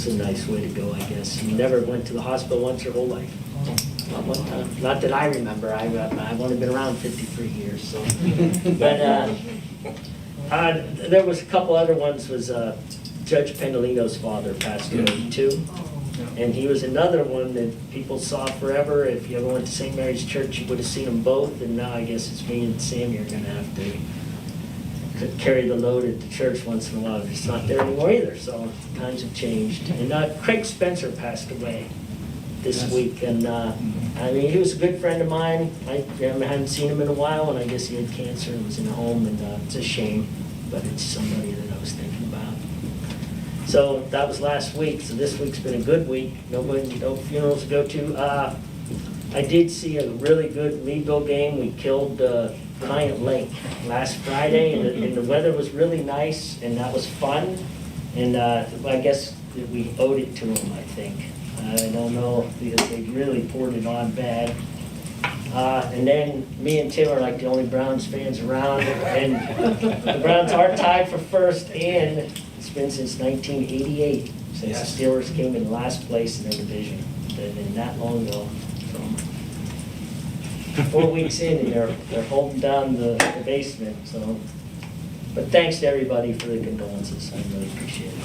a nice way to go, I guess. She never went to the hospital once her whole life. Not one time. Not that I remember. I've only been around 53 years, so. But there was a couple other ones. Was Judge Pendolino's father passed away too, and he was another one that people saw forever. If you ever went to St. Mary's Church, you would have seen them both. And now I guess it's me and Sammy are going to have to carry the load at the church once in a while. It's not there anymore either, so times have changed. And Craig Spencer passed away this week, and I mean, he was a good friend of mine. I hadn't seen him in a while, and I guess he had cancer and was in a home, and it's a shame, but it's somebody that I was thinking about. So that was last week, so this week's been a good week. No funerals to go to. I did see a really good Meadville game. We killed Giant Lake last Friday, and the weather was really nice, and that was fun. And I guess we owed it to them, I think. I don't know, because they really poured it on bad. And then me and Tim are like the only Browns fans around, and the Browns are tied for first, and it's been since 1988 since the Steelers came in last place in their division. They've been that long ago. 4 weeks in, and they're holding down the basement. So, but thanks to everybody for the condolences. I really appreciate it.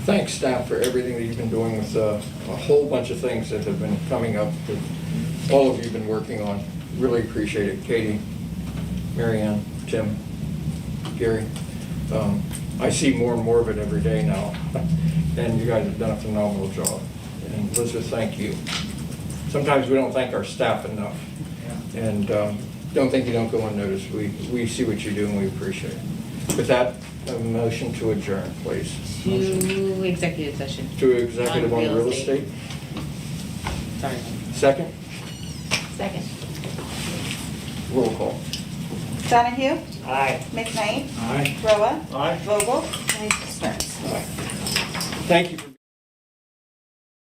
Thanks, staff, for everything that you've been doing with a whole bunch of things that have been coming up that all of you have been working on. Really appreciate it. Katie, Marianne, Tim, Gary. I see more and more of it every day now, and you guys have done a phenomenal job. And Elizabeth, thank you. Sometimes we don't thank our staff enough, and don't think you don't go unnoticed. We see what you do, and we appreciate it. With that, a motion to adjourn, please. To executive session. To executive on real estate. Sorry. Second? Second. Roll call. Donahue? Aye. McKnight? All right. Roa? Aye. Vogel? Stearns? Thank you.